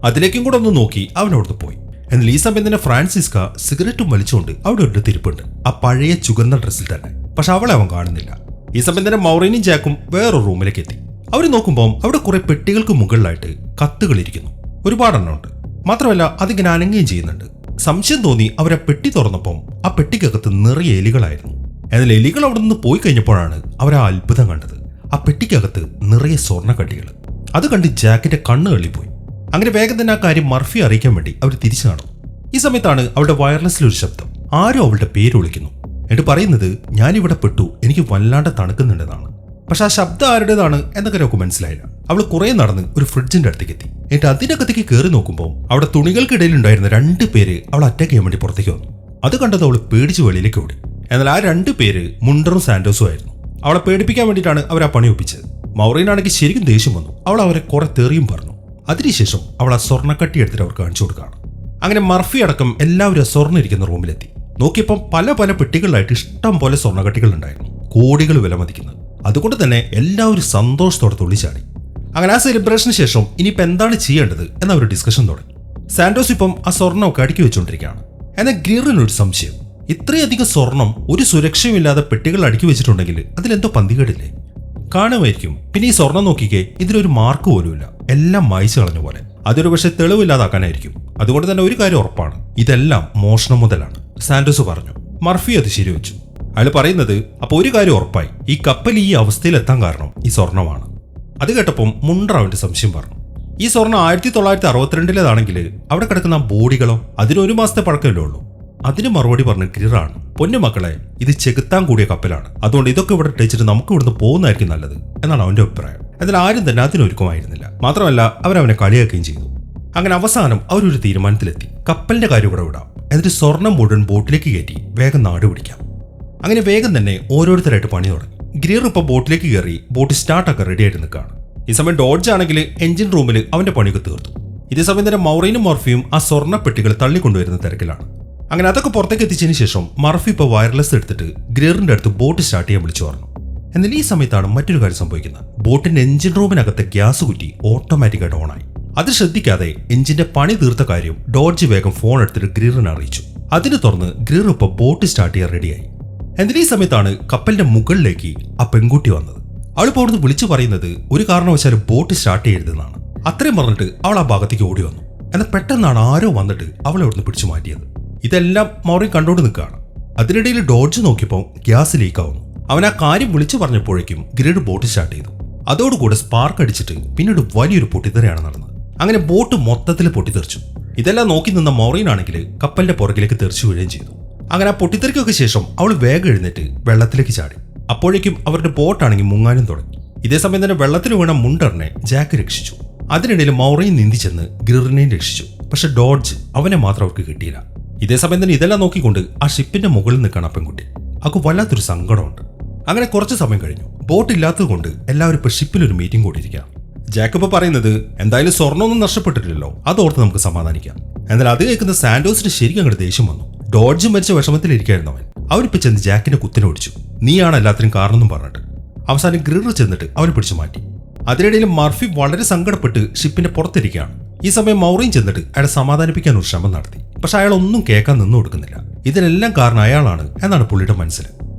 അതിലേക്കും കൂടെ ഒന്ന് നോക്കി അവൻ അവിടുന്ന് പോയി. എന്നാൽ ഈ സമയം തന്നെ ഫ്രാൻസിസ്ക സിഗരറ്റും വലിച്ചുകൊണ്ട് അവിടെ ഒരു തിരിപ്പുണ്ട്, ആ പഴയ ചുവന്ന ഡ്രസ്സിൽ തന്നെ. പക്ഷെ അവളെ അവൻ കാണുന്നില്ല. ഈ സമയം തന്നെ മൗറീനും ജാക്കും വേറൊരു റൂമിലേക്ക് എത്തി. അവർ നോക്കുമ്പോൾ അവിടെ കുറെ പെട്ടികൾക്ക് മുകളിലായിട്ട് കത്തുകൾ ഇരിക്കുന്നു. ഒരുപാടെണ്ണം ഉണ്ട്. മാത്രമല്ല അതിങ്ങനെ അനങ്ങുകയും ചെയ്യുന്നുണ്ട്. സംശയം തോന്നി അവരെ പെട്ടി തുറന്നപ്പം ആ പെട്ടിക്കകത്ത് നിറയെ എലികളായിരുന്നു. എന്നാൽ എലികൾ അവിടെ നിന്ന് പോയി കഴിഞ്ഞപ്പോഴാണ് അവർ ആ അത്ഭുതം കണ്ടത്. ആ പെട്ടിക്കകത്ത് നിറയെ സ്വർണ്ണക്കട്ടികൾ. അത് കണ്ട് ജാക്കിന്റെ കണ്ണ് തള്ളിപ്പോയി. അങ്ങനെ വേഗം തന്നെ ആ കാര്യം മർഫി അറിയിക്കാൻ വേണ്ടി അവർ തിരിച്ചു നടന്നു. ഈ സമയത്താണ് അവളുടെ വയർലെസ്സിലൊരു ശബ്ദം. ആരോ അവളുടെ പേര് വിളിക്കുന്നു. എന്നിട്ട് പറയുന്നത് ഞാനിവിടെ പെട്ടു, എനിക്ക് വല്ലാണ്ട് തണുക്കുന്നുണ്ടെന്നാണ്. പക്ഷെ ആ ശബ്ദം ആരുടേതാണ് എന്നൊക്കെ അവൾക്ക് മനസ്സിലായില്ല. അവൾ കുറെ നടന്ന് ഒരു ഫ്രിഡ്ജിന്റെ അടുത്തേക്ക് എത്തി. എന്നിട്ട് അതിനകത്തേക്ക് കയറി നോക്കുമ്പോൾ അവിടെ തുണികൾക്കിടയിൽ ഉണ്ടായിരുന്ന 2 പേര് അവൾ അറ്റാക്ക് ചെയ്യാൻ വേണ്ടി പുറത്തേക്ക് വന്നു. അത് കണ്ടത് അവൾ പേടിച്ച് വെളിയിലേക്ക് ഓടി. എന്നാൽ ആ 2 പേര് മുണ്ടറും സാന്റോസും ആയിരുന്നു. അവളെ പേടിപ്പിക്കാൻ വേണ്ടിയിട്ടാണ് അവർ ആ പണി ഒപ്പിച്ചത്. മൗറീനാണെങ്കിൽ ശരിക്കും ദേഷ്യം വന്നു. അവൾ അവരെ കുറെ തെറിയും പറഞ്ഞു. അതിനുശേഷം അവൾ ആ സ്വർണ്ണക്കട്ടി എടുത്തിട്ട് അവർക്ക് കാണിച്ചു കൊടുക്കുകയാണ്. അങ്ങനെ മർഫി അടക്കം എല്ലാവരും ആ സ്വർണ്ണം ഇരിക്കുന്ന റൂമിലെത്തി. നോക്കിയപ്പം പല പല പെട്ടികളിലായിട്ട് ഇഷ്ടം പോലെ സ്വർണ്ണക്കട്ടികൾ ഉണ്ടായിരുന്നു, കോടികൾ വില മതിക്കുന്നത്. അതുകൊണ്ട് തന്നെ എല്ലാവരും സന്തോഷത്തോടെ തുള്ളിച്ചാടി. അങ്ങനെ ആ സെലിബ്രേഷന് ശേഷം ഇനിയിപ്പോൾ എന്താണ് ചെയ്യേണ്ടത് എന്ന ഒരു ഡിസ്കഷൻ തുടങ്ങി. സാന്റോസ് ഇപ്പം ആ സ്വർണ്ണമൊക്കെ അടുക്കി വെച്ചുകൊണ്ടിരിക്കുകയാണ്. എന്നാൽ ഗ്രിറിനൊരു സംശയം. ഇത്രയധികം സ്വർണം ഒരു സുരക്ഷയുമില്ലാതെ പെട്ടികൾ അടുക്കി വെച്ചിട്ടുണ്ടെങ്കിൽ അതിലെന്തോ പന്തികേടില്ലേ? കാണുമായിരിക്കും. പിന്നെ ഈ സ്വർണം നോക്കിക്കേ, ഇതിലൊരു മാർക്ക് പോലുമില്ല, എല്ലാം മായ്ച്ചു കളഞ്ഞ പോലെ. അതൊരു പക്ഷേ തെളിവില്ലാതാക്കാനായിരിക്കും. അതുകൊണ്ട് തന്നെ ഒരു കാര്യം ഉറപ്പാണ്, ഇതെല്ലാം മോഷണം മുതലാണ്, സാന്റോസ് പറഞ്ഞു. മർഫി അത് ശരിവെച്ചു. അയാൾ പറയുന്നത് അപ്പോൾ ഒരു കാര്യം ഉറപ്പായി, ഈ കപ്പൽ ഈ അവസ്ഥയിലെത്താൻ കാരണം ഈ സ്വർണമാണ്. അത് കേട്ടപ്പം മുണ്ടർ അവന്റെ സംശയം പറഞ്ഞു. ഈ സ്വർണം 1962-ലേതാണെങ്കിൽ അവിടെ കിടക്കുന്ന ബോഡികളോ അതിന് 1 മാസത്തെ പഴക്കമല്ലേ ഉള്ളൂ? അതിന് മറുപടി പറഞ്ഞ് ഗ്രിറാണ്. പൊന്നുമക്കളെ, ഇത് ചെകുത്താൻ കൂടിയ കപ്പലാണ്, അതുകൊണ്ട് ഇതൊക്കെ ഇവിടെ ഇട്ടിച്ചിട്ട് നമുക്ക് ഇവിടുന്ന് പോകുന്നതായിരിക്കും നല്ലത് എന്നാണ് അവന്റെ അഭിപ്രായം. എന്നാൽ ആരും തന്നെ അതിനൊരുക്കമായിരുന്നില്ല. മാത്രമല്ല അവരവനെ കളിയാക്കുകയും ചെയ്തു. അങ്ങനെ അവസാനം അവരൊരു തീരുമാനത്തിലെത്തി. കപ്പലിന്റെ കാര്യം ഇവിടെ വിടാം, എന്നിട്ട് സ്വർണം മുഴുവൻ ബോട്ടിലേക്ക് കയറ്റി വേഗം നാട് പിടിക്കാം. അങ്ങനെ വേഗം തന്നെ ഓരോരുത്തരായിട്ട് പണി തുടങ്ങി. ഗ്രിർ ഇപ്പോൾ ബോട്ടിലേക്ക് കയറി ബോട്ട് സ്റ്റാർട്ടൊക്കെ റെഡി ആയിട്ട് നിൽക്കുകയാണ്. ഈ സമയം ഡോഡ്ജ് ആണെങ്കിൽ എഞ്ചിൻ റൂമിൽ അവന്റെ പണിയൊക്കെ തീർത്തു. ഇതേ സമയം തന്നെ മൗറീനും മർഫിയും ആ സ്വർണ്ണപ്പെട്ടികൾ തള്ളിക്കൊണ്ടുവരുന്ന തിരക്കിലാണ്. അങ്ങനെ അതൊക്കെ പുറത്തേക്ക് എത്തിച്ചതിന് ശേഷം മർഫി ഇപ്പോൾ വയർലെസ് എടുത്തിട്ട് ഗ്രീറിന്റെ അടുത്ത് ബോട്ട് സ്റ്റാർട്ട് ചെയ്യാൻ വിളിച്ചു പറഞ്ഞു. എന്നാൽ ഈ സമയത്താണ് മറ്റൊരു കാര്യം സംഭവിക്കുന്നത്. ബോട്ടിന്റെ എഞ്ചിൻ റൂമിനകത്തെ ഗ്യാസ് കുറ്റി ഓട്ടോമാറ്റിക്കായിട്ട് ഓണായി. അത് ശ്രദ്ധിക്കാതെ എഞ്ചിന്റെ പണി തീർത്ത കാര്യം ഡോഡ്ജ് വേഗം ഫോൺ എടുത്തിട്ട് ഗ്രീറിനെ അറിയിച്ചു. അതിനെ തുറന്ന് ഗ്രീർ ഇപ്പോൾ ബോട്ട് സ്റ്റാർട്ട് ചെയ്യാൻ റെഡിയായി. എന്നാൽ ഈ സമയത്താണ് കപ്പലിന്റെ മുകളിലേക്ക് ആ പെൺകുട്ടി വന്നത്. അവൾ ഇപ്പോൾ അവിടുന്ന് വിളിച്ചു പറയുന്നത് ഒരു കാരണവശാലും ബോട്ട് സ്റ്റാർട്ട് ചെയ്യരുതെന്നാണ്. അത്രയും പറഞ്ഞിട്ട് അവൾ ആ ഭാഗത്തേക്ക് ഓടി വന്നു. എന്നാൽ പെട്ടെന്നാണ് ആരോ വന്നിട്ട് അവളെ അവിടുന്ന് പിടിച്ചു മാറ്റിയത്. ഇതെല്ലാം മൗറിൻ കണ്ടോണ്ട് നിൽക്കുകയാണ്. അതിനിടയിൽ ഡോഡ്ജ് നോക്കിയപ്പോൾ ഗ്യാസ് ലീക്ക് ആവുന്നു. അവൻ ആ കാര്യം വിളിച്ചു പറഞ്ഞപ്പോഴേക്കും ഗ്രീഡ് ബോട്ട് സ്റ്റാർട്ട് ചെയ്തു. അതോടുകൂടെ സ്പാർക്ക് അടിച്ചിട്ട് പിന്നീട് വലിയൊരു പൊട്ടിത്തെറിയാണ് നടന്നത്. അങ്ങനെ ബോട്ട് മൊത്തത്തിൽ പൊട്ടിത്തെറിച്ചു. ഇതെല്ലാം നോക്കി നിന്ന മൗറിനാണെങ്കിൽ കപ്പലിന്റെ പുറകിലേക്ക് തെറിച്ചു വീഴുകയും ചെയ്തു. അങ്ങനെ ആ പൊട്ടിത്തെറിക്കൊക്കെ ശേഷം അവൾ വേഗം എഴുന്നേറ്റ് വെള്ളത്തിലേക്ക് ചാടി. അപ്പോഴേക്കും അവരുടെ ബോട്ടാണെങ്കിൽ മുങ്ങാനും തുടങ്ങി. ഇതേസമയം തന്നെ വെള്ളത്തിൽ വീണ മുണ്ടറിനെ ജാക്ക് രക്ഷിച്ചു. അതിനിടയിൽ മൗറിൻ നീന്തി ചെന്ന് ഗ്രിറിനെയും രക്ഷിച്ചു. പക്ഷെ ഡോഡ്ജ് അവനെ മാത്രം അവർക്ക് കിട്ടിയില്ല. ഇതേസമയം തന്നെ ഇതെല്ലാം നോക്കിക്കൊണ്ട് ആ ഷിപ്പിന്റെ മുകളിൽ നിൽക്കണം പെൺകുട്ടി. അവർക്ക് വല്ലാത്തൊരു സങ്കടമുണ്ട്. അങ്ങനെ കുറച്ച് സമയം കഴിഞ്ഞു. ബോട്ട് ഇല്ലാത്തത് കൊണ്ട് എല്ലാവരും ഇപ്പൊ ഷിപ്പിലൊരു മീറ്റിംഗ് കൂടിയിരിക്കാം. ജാക്കബ് പറയുന്നത് എന്തായാലും സ്വർണ്ണമൊന്നും നഷ്ടപ്പെട്ടിട്ടില്ലല്ലോ, അതോർത്ത് നമുക്ക് സമാധാനിക്കാം. എന്നാൽ അത് കേൾക്കുന്ന സാന്റോസിന് ശരിക്കും അങ്ങോട്ട് ദേഷ്യം വന്നു. ഡോഡ്ജ് മരിച്ച വിഷമത്തിലിരിക്കായിരുന്നു അവൻ. അവനിപ്പോ ചെന്ന് ജാക്കിനെ കുത്തിനോടിച്ചു. നീയാണ് എല്ലാത്തിനും കാരണമെന്നും പറഞ്ഞിട്ട്. അവസാനം ഗ്രിർ ചെന്നിട്ട് അവനെ പിടിച്ചു മാറ്റി. അതിനിടയിൽ മർഫി വളരെ സങ്കടപ്പെട്ട് ഷിപ്പിന്റെ പുറത്തിരിക്കുകയാണ്. ഈ സമയം മൗറിൻ ചെന്നിട്ട് അയാളെ സമാധാനിപ്പിക്കാൻ ഒരു ശ്രമം നടത്തി. പക്ഷെ അയാൾ ഒന്നും കേൾക്കാൻ നിന്നു കൊടുക്കുന്നില്ല. ഇതിനെല്ലാം കാരണം അയാളാണ് എന്നാണ് പുള്ളിയുടെ മനസ്സിൽ.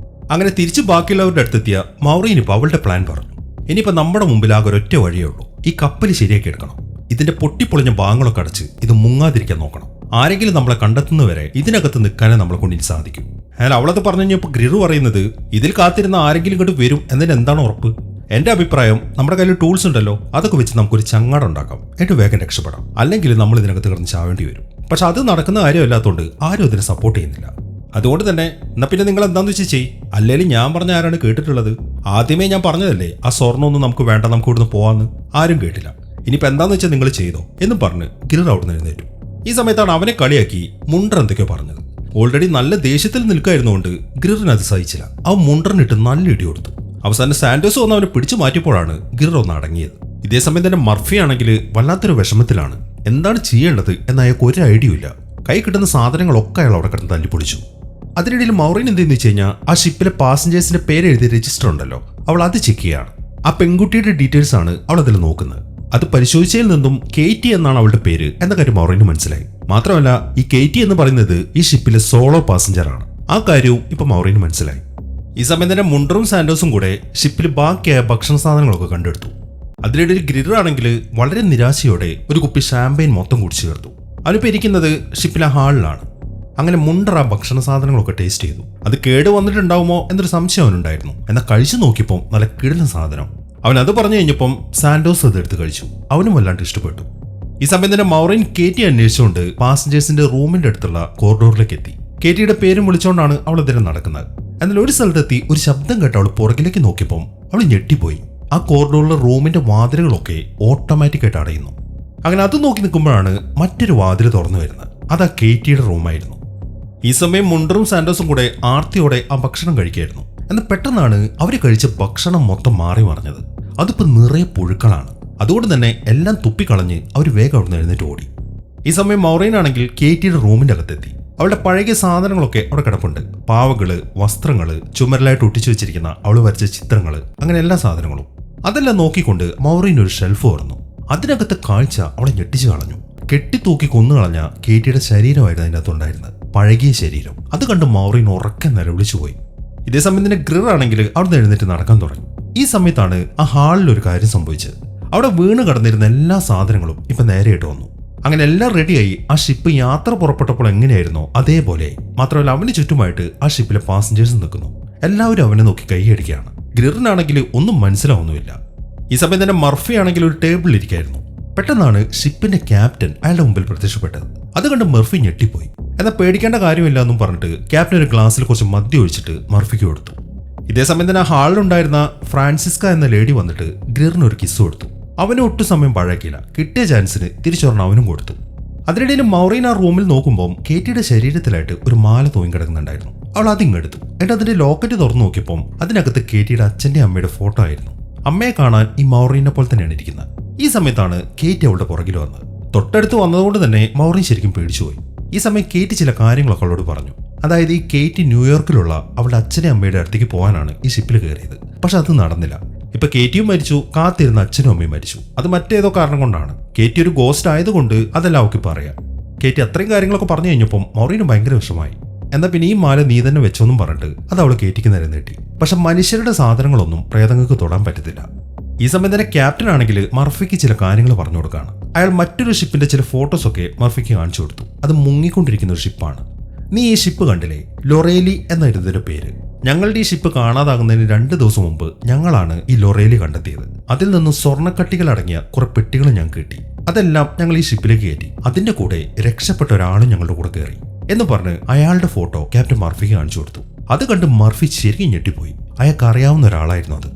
അങ്ങനെ തിരിച്ച് ബാക്കിയുള്ളവരുടെ അടുത്തെത്തിയ മൗറിൻ ഇപ്പോൾ അവളുടെ പ്ലാൻ പറഞ്ഞു. ഇനിയിപ്പോൾ നമ്മുടെ മുമ്പിൽ ആകെ ഒരൊറ്റ വഴിയേ ഉള്ളൂ. ഈ കപ്പൽ ശരിയാക്കി എടുക്കണം. ഇതിന്റെ പൊട്ടിപ്പൊളിഞ്ഞ ഭാഗങ്ങളൊക്കെ അടച്ച് ഇത് മുങ്ങാതിരിക്കാൻ നോക്കണം. ആരെങ്കിലും നമ്മളെ കണ്ടെത്തുന്നവരെ ഇതിനകത്ത് നിൽക്കാനേ നമ്മളെ കൊണ്ടിന് സാധിക്കും. എന്നാൽ അവളത് പറഞ്ഞു കഴിഞ്ഞപ്പോൾ ഗ്രിർ പറയുന്നത് ഇതിൽ കാത്തിരുന്ന ആരെങ്കിലും ഇങ്ങോട്ട് വരും എന്നതിന് എന്താണ് ഉറപ്പ്? എന്റെ അഭിപ്രായം നമ്മുടെ കയ്യിൽ ടൂൾസ് ഉണ്ടല്ലോ, അതൊക്കെ വെച്ച് നമുക്കൊരു ചങ്ങാടം ഉണ്ടാക്കാം. എന്നിട്ട് വേഗം രക്ഷപ്പെടാം. അല്ലെങ്കിൽ നമ്മൾ ഇതിനകത്ത് കിടന്ന് ചാവേണ്ടി വരും. പക്ഷെ അത് നടക്കുന്ന കാര്യമല്ലാത്തതുകൊണ്ട് ആരും ഇതിനെ സപ്പോർട്ട് ചെയ്യുന്നില്ല. അതുകൊണ്ട് തന്നെ എന്നാ പിന്നെ നിങ്ങൾ എന്താന്ന് വെച്ച് ചെയ്. അല്ലെങ്കിൽ ഞാൻ പറഞ്ഞ ആരാണ് കേട്ടിട്ടുള്ളത്? ആദ്യമേ ഞാൻ പറഞ്ഞതല്ലേ ആ സ്വർണ്ണമൊന്നും നമുക്ക് വേണ്ട, നമുക്ക് ഇവിടുന്ന് പോവാന്ന്. ആരും കേട്ടില്ല. ഇനിയിപ്പോൾ എന്താന്ന് വെച്ചാൽ നിങ്ങൾ ചെയ്തോ എന്നും പറഞ്ഞ് ഗ്രിർ അവിടുന്ന് എഴുന്നേറ്റു. ഈ സമയത്താണ് അവനെ കളിയാക്കി മുണ്ടർ എന്തൊക്കെയോ പറഞ്ഞത്. ഓൾറെഡി നല്ല ദേഷ്യത്തിൽ നിൽക്കായിരുന്നുകൊണ്ട് ഗ്രിറിന് അത് സഹിച്ചില്ല. അവൻ മുണ്ടറിനിട്ട് നല്ല ഇടി കൊടുത്തു. അവസാനം സാന്റോസ് വന്ന് അവനെ പിടിച്ചു മാറ്റിയപ്പോഴാണ് ഗ്രിർ ഒന്ന് അടങ്ങിയത്. ഇതേസമയം തന്നെ മർഫി ആണെങ്കിൽ വല്ലാത്തൊരു വിഷമത്തിലാണ്. എന്താണ് ചെയ്യേണ്ടത് എന്ന് അയാൾക്ക് ഒരു ഐഡിയ ഇല്ല. കൈ കിട്ടുന്ന സാധനങ്ങളൊക്കെ അയാൾ അവിടെ കിടന്ന് തല്ലിപ്പൊളിച്ചു. അതിനിടയിൽ മൗറിൻ എന്തെന്ന് വെച്ച് കഴിഞ്ഞാൽ ആ ഷിപ്പിലെ പാസഞ്ചേഴ്സിന്റെ പേര് എഴുതിയ രജിസ്റ്റർ ഉണ്ടല്ലോ, അവൾ അത് ചെക്ക് ചെയ്യാണ്. ആ പെൺകുട്ടിയുടെ ഡീറ്റെയിൽസ് ആണ് അവൾ അതിൽ നോക്കുന്നത്. അത് പരിശോധിച്ചതിൽ നിന്നും കേറ്റി എന്നാണ് അവളുടെ പേര് എന്ന കാര്യം മൗറിന് മനസ്സിലായി. മാത്രമല്ല ഈ കേറ്റി എന്ന് പറയുന്നത് ഈ ഷിപ്പിലെ സോളോ പാസഞ്ചറാണ്. ആ കാര്യവും ഇപ്പൊ മൗറിന് മനസ്സിലായി. ഈ സമയം തന്നെ മുണ്ടറും സാന്റോസും കൂടെ ഷിപ്പിൽ ബാക്കിയായ ഭക്ഷണ സാധനങ്ങളൊക്കെ കണ്ടെടുത്തു. അതിനിടയിൽ ഗ്രിർ ആണെങ്കിൽ വളരെ നിരാശയോടെ ഒരു കുപ്പി ഷാമ്പയിൻ മൊത്തം കുടിച്ചു ചേർത്തു. അവനിപ്പോൾ ഇരിക്കുന്നത് ഷിപ്പിലെ ഹാളിലാണ്. അങ്ങനെ മുണ്ടർ ആ ഭക്ഷണ സാധനങ്ങളൊക്കെ ടേസ്റ്റ് ചെയ്തു. അത് കേട് വന്നിട്ടുണ്ടാവുമോ എന്നൊരു സംശയം അവനുണ്ടായിരുന്നു. എന്നാൽ കഴിച്ചു നോക്കിയപ്പോൾ നല്ല കിടന്ന സാധനം. അവൻ അത് പറഞ്ഞു കഴിഞ്ഞപ്പം സാന്റോസ് അത് എടുത്ത് കഴിച്ചു. അവനും വല്ലാണ്ട് ഇഷ്ടപ്പെട്ടു. ഈ സമയം തന്നെ മൗറിൻ കേറ്റി അന്വേഷിച്ചുകൊണ്ട് പാസഞ്ചേഴ്സിന്റെ റൂമിന്റെ അടുത്തുള്ള കോറിഡോറിലേക്ക് എത്തി. കേറ്റിയുടെ പേരും വിളിച്ചുകൊണ്ടാണ് അവൾ ഇതിനെ നടക്കുന്നത്. എന്നാൽ ഒരു സ്ഥലത്തെത്തി ഒരു ശബ്ദം കേട്ട് അവൾ പുറകിലേക്ക് നോക്കിയപ്പോൾ അവൾ ഞെട്ടിപ്പോയി. ആ കോറിഡോറിലെ റൂമിന്റെ വാതിലുകളൊക്കെ ഓട്ടോമാറ്റിക്കായിട്ട് അടയുന്നു. അങ്ങനെ അത് നോക്കി നിൽക്കുമ്പോഴാണ് മറ്റൊരു വാതിൽ തുറന്നു വരുന്നത്. അത് ആ കേറ്റിയുടെ റൂമായിരുന്നു. ഈ സമയം മുണ്ടറും സാന്റോസും കൂടെ ആർത്തിയോടെ ആ ഭക്ഷണം കഴിക്കായിരുന്നു. എന്നാൽ പെട്ടെന്നാണ് അവർ കഴിച്ച ഭക്ഷണം മൊത്തം മാറി മറിഞ്ഞത്. അതിപ്പോൾ നിറയെ പുഴുക്കളാണ്. അതുകൊണ്ട് തന്നെ എല്ലാം തുപ്പിക്കളഞ്ഞ് അവർ വേഗം അവിടെ നിന്ന് എഴുന്നേറ്റ് ഓടി. ഈ സമയം മൗറിൻ ആണെങ്കിൽ കേറ്റിയുടെ റൂമിന്റെ അകത്തെത്തി. അവളുടെ പഴകിയ സാധനങ്ങളൊക്കെ അവിടെ കിടപ്പുണ്ട്. പാവകള്, വസ്ത്രങ്ങള്, ചുമരിലായിട്ട് ഒട്ടിച്ചു വെച്ചിരിക്കുന്ന അവൾ വരച്ച ചിത്രങ്ങള്, അങ്ങനെ എല്ലാ സാധനങ്ങളും. അതെല്ലാം നോക്കിക്കൊണ്ട് മൗറിൻ ഒരു ഷെൽഫ് തുറന്നു. അതിനകത്തെ കാഴ്ച അവളെ ഞെട്ടിച്ചു കളഞ്ഞു. കെട്ടിത്തൂക്കി കൊന്നുകളഞ്ഞ കേറ്റിയുടെ ശരീരമായിരുന്നു അതിൻ്റെ അകത്തുണ്ടായിരുന്നത്. പഴകിയ ശരീരം. അത് കണ്ട് മൗറിൻ ഉറക്കെ നിലവിളിച്ചു പോയി. ഇതേസമയം തന്നെ ഗ്രിർ ആണെങ്കിൽ അവിടെ എഴുന്നേറ്റ് നടക്കാൻ തുടങ്ങി. ഈ സമയത്താണ് ആ ഹാളിൽ ഒരു കാര്യം സംഭവിച്ചത്. അവിടെ വീണ് കടന്നിരുന്ന എല്ലാ സാധനങ്ങളും ഇപ്പൊ നേരെയായിട്ട് വന്നു. അങ്ങനെ എല്ലാം റെഡിയായി ആ ഷിപ്പ് യാത്ര പുറപ്പെട്ടപ്പോൾ എങ്ങനെയായിരുന്നോ അതേപോലെ. മാത്രമല്ല അവന് ചുറ്റുമായിട്ട് ആ ഷിപ്പിലെ പാസഞ്ചേഴ്സ് നിൽക്കുന്നു. എല്ലാവരും അവനെ നോക്കി കൈയടിക്കുകയാണ്. ഗ്രിറിനാണെങ്കിൽ ഒന്നും മനസ്സിലാവുന്നുമില്ല. ഈ സമയം തന്നെ മർഫി ആണെങ്കിൽ ഒരു ടേബിളിൽ ഇരിക്കായിരുന്നു. പെട്ടെന്നാണ് ഷിപ്പിന്റെ ക്യാപ്റ്റൻ അയാളുടെ മുമ്പിൽ പ്രത്യക്ഷപ്പെട്ടത്. അത് കണ്ട് മർഫി ഞെട്ടിപ്പോയി. എന്നാൽ പേടിക്കേണ്ട കാര്യമില്ല എന്നും പറഞ്ഞിട്ട് ക്യാപ്റ്റൻ ഒരു ഗ്ലാസ്സിൽ കുറച്ച് മദ്യം ഒഴിച്ചിട്ട് മർഫിക്ക് കൊടുത്തു. ഇതേസമയം തന്നെ ആ ഹാളിലുണ്ടായിരുന്ന ഫ്രാൻസിസ്ക എന്ന ലേഡി വന്നിട്ട് ഗ്രിറിന് ഒരു കിസ് കൊടുത്തു. അവന് ഒട്ടും സമയം പഴകിയില്ല. കിട്ടിയ ചാൻസിന് തിരിച്ചൊരെണ്ണം അവനും കൊടുത്തു. അതിനിടയിൽ മൗറിൻ ആ റൂമിൽ നോക്കുമ്പോൾ കേറ്റിയുടെ ശരീരത്തിലായിട്ട് ഒരു മാല തൂങ്ങി കിടക്കുന്നുണ്ടായിരുന്നു. അവൾ അതിങ്ങെടുത്തു. എന്നിട്ട് അതിന്റെ ലോക്കറ്റ് തുറന്നു നോക്കിയപ്പോൾ അതിനകത്ത് കേറ്റിയുടെ അച്ഛന്റെ അമ്മയുടെ ഫോട്ടോ ആയിരുന്നു. അമ്മയെ കാണാൻ ഈ മൗറിനെ പോലെ തന്നെയാണ് ഇരിക്കുന്നത്. ഈ സമയത്താണ് കേറ്റി അവളുടെ പുറകിൽ വന്നത്. തൊട്ടടുത്ത് വന്നതുകൊണ്ട് തന്നെ മൗറിൻ ശരിക്കും പേടിച്ചുപോയി. ഈ സമയം കേറ്റി ചില കാര്യങ്ങളൊക്കെ അവളോട് പറഞ്ഞു. അതായത് ഈ കേറ്റി ന്യൂയോർക്കിലുള്ള അവളുടെ അച്ഛനെ അമ്മയുടെ അടുത്തേക്ക് പോകാനാണ് ഈ ഷിപ്പിൽ കയറിയത്. പക്ഷെ അത് നടന്നില്ല. ഇപ്പൊ കേറ്റിയും മരിച്ചു, കാത്തിരുന്ന അച്ഛനും അമ്മയും മരിച്ചു. അത് മറ്റേതോ കാരണം കൊണ്ടാണ്. കേറ്റി ഒരു ഗോസ്റ്റ് ആയതുകൊണ്ട് അതെല്ലാം അവൾക്ക് പറയാം. കേറ്റി അത്രയും കാര്യങ്ങളൊക്കെ പറഞ്ഞു കഴിഞ്ഞപ്പം മൗറീന് ഭയങ്കര വിഷമായി. എന്നാൽ പിന്നെ ഈ മാല നീ തന്നെ വെച്ചോന്നും പറഞ്ഞിട്ട് അത് അവൾ കേറ്റിക്ക് നേരെ നീട്ടി. പക്ഷെ മനുഷ്യരുടെ സാധനങ്ങളൊന്നും പ്രേതങ്ങൾക്ക് തൊടാൻ പറ്റത്തില്ല. ഈ സമയം തന്നെ ക്യാപ്റ്റൻ ആണെങ്കിൽ മർഫിക്ക് ചില കാര്യങ്ങൾ പറഞ്ഞു കൊടുക്കുകയാണ്. അയാൾ മറ്റൊരു ഷിപ്പിന്റെ ചില ഫോട്ടോസൊക്കെ മർഫിക്ക് കാണിച്ചു കൊടുത്തു. അത് മുങ്ങിക്കൊണ്ടിരിക്കുന്ന ഒരു ഷിപ്പാണ്. നീ ഈ ഷിപ്പ് കണ്ടില്ലേ, ലൊറേലി എന്നായിരുന്നു ഇതിന്റെ പേര്. ഞങ്ങളുടെ ഈ ഷിപ്പ് കാണാതാകുന്നതിന് 2 ദിവസം മുമ്പ് ഞങ്ങളാണ് ഈ ലൊറേലി കണ്ടെത്തിയത്. അതിൽ നിന്നും സ്വർണ്ണക്കട്ടികൾ അടങ്ങിയ കുറെ പെട്ടികൾ ഞങ്ങൾക്ക് കിട്ടി. അതെല്ലാം ഞങ്ങൾ ഈ ഷിപ്പിലേക്ക് കയറ്റി. അതിന്റെ കൂടെ രക്ഷപ്പെട്ട ഒരാളും ഞങ്ങളുടെ കൂടെ കയറി എന്ന് പറഞ്ഞ് അയാളുടെ ഫോട്ടോ ക്യാപ്റ്റൻ മർഫിക്ക് കാണിച്ചു കൊടുത്തു. അത് കണ്ട് മർഫി ശരിക്കും ഞെട്ടിപ്പോയി. അയാൾക്ക് അറിയാവുന്ന ഒരാളായിരുന്നു അത്.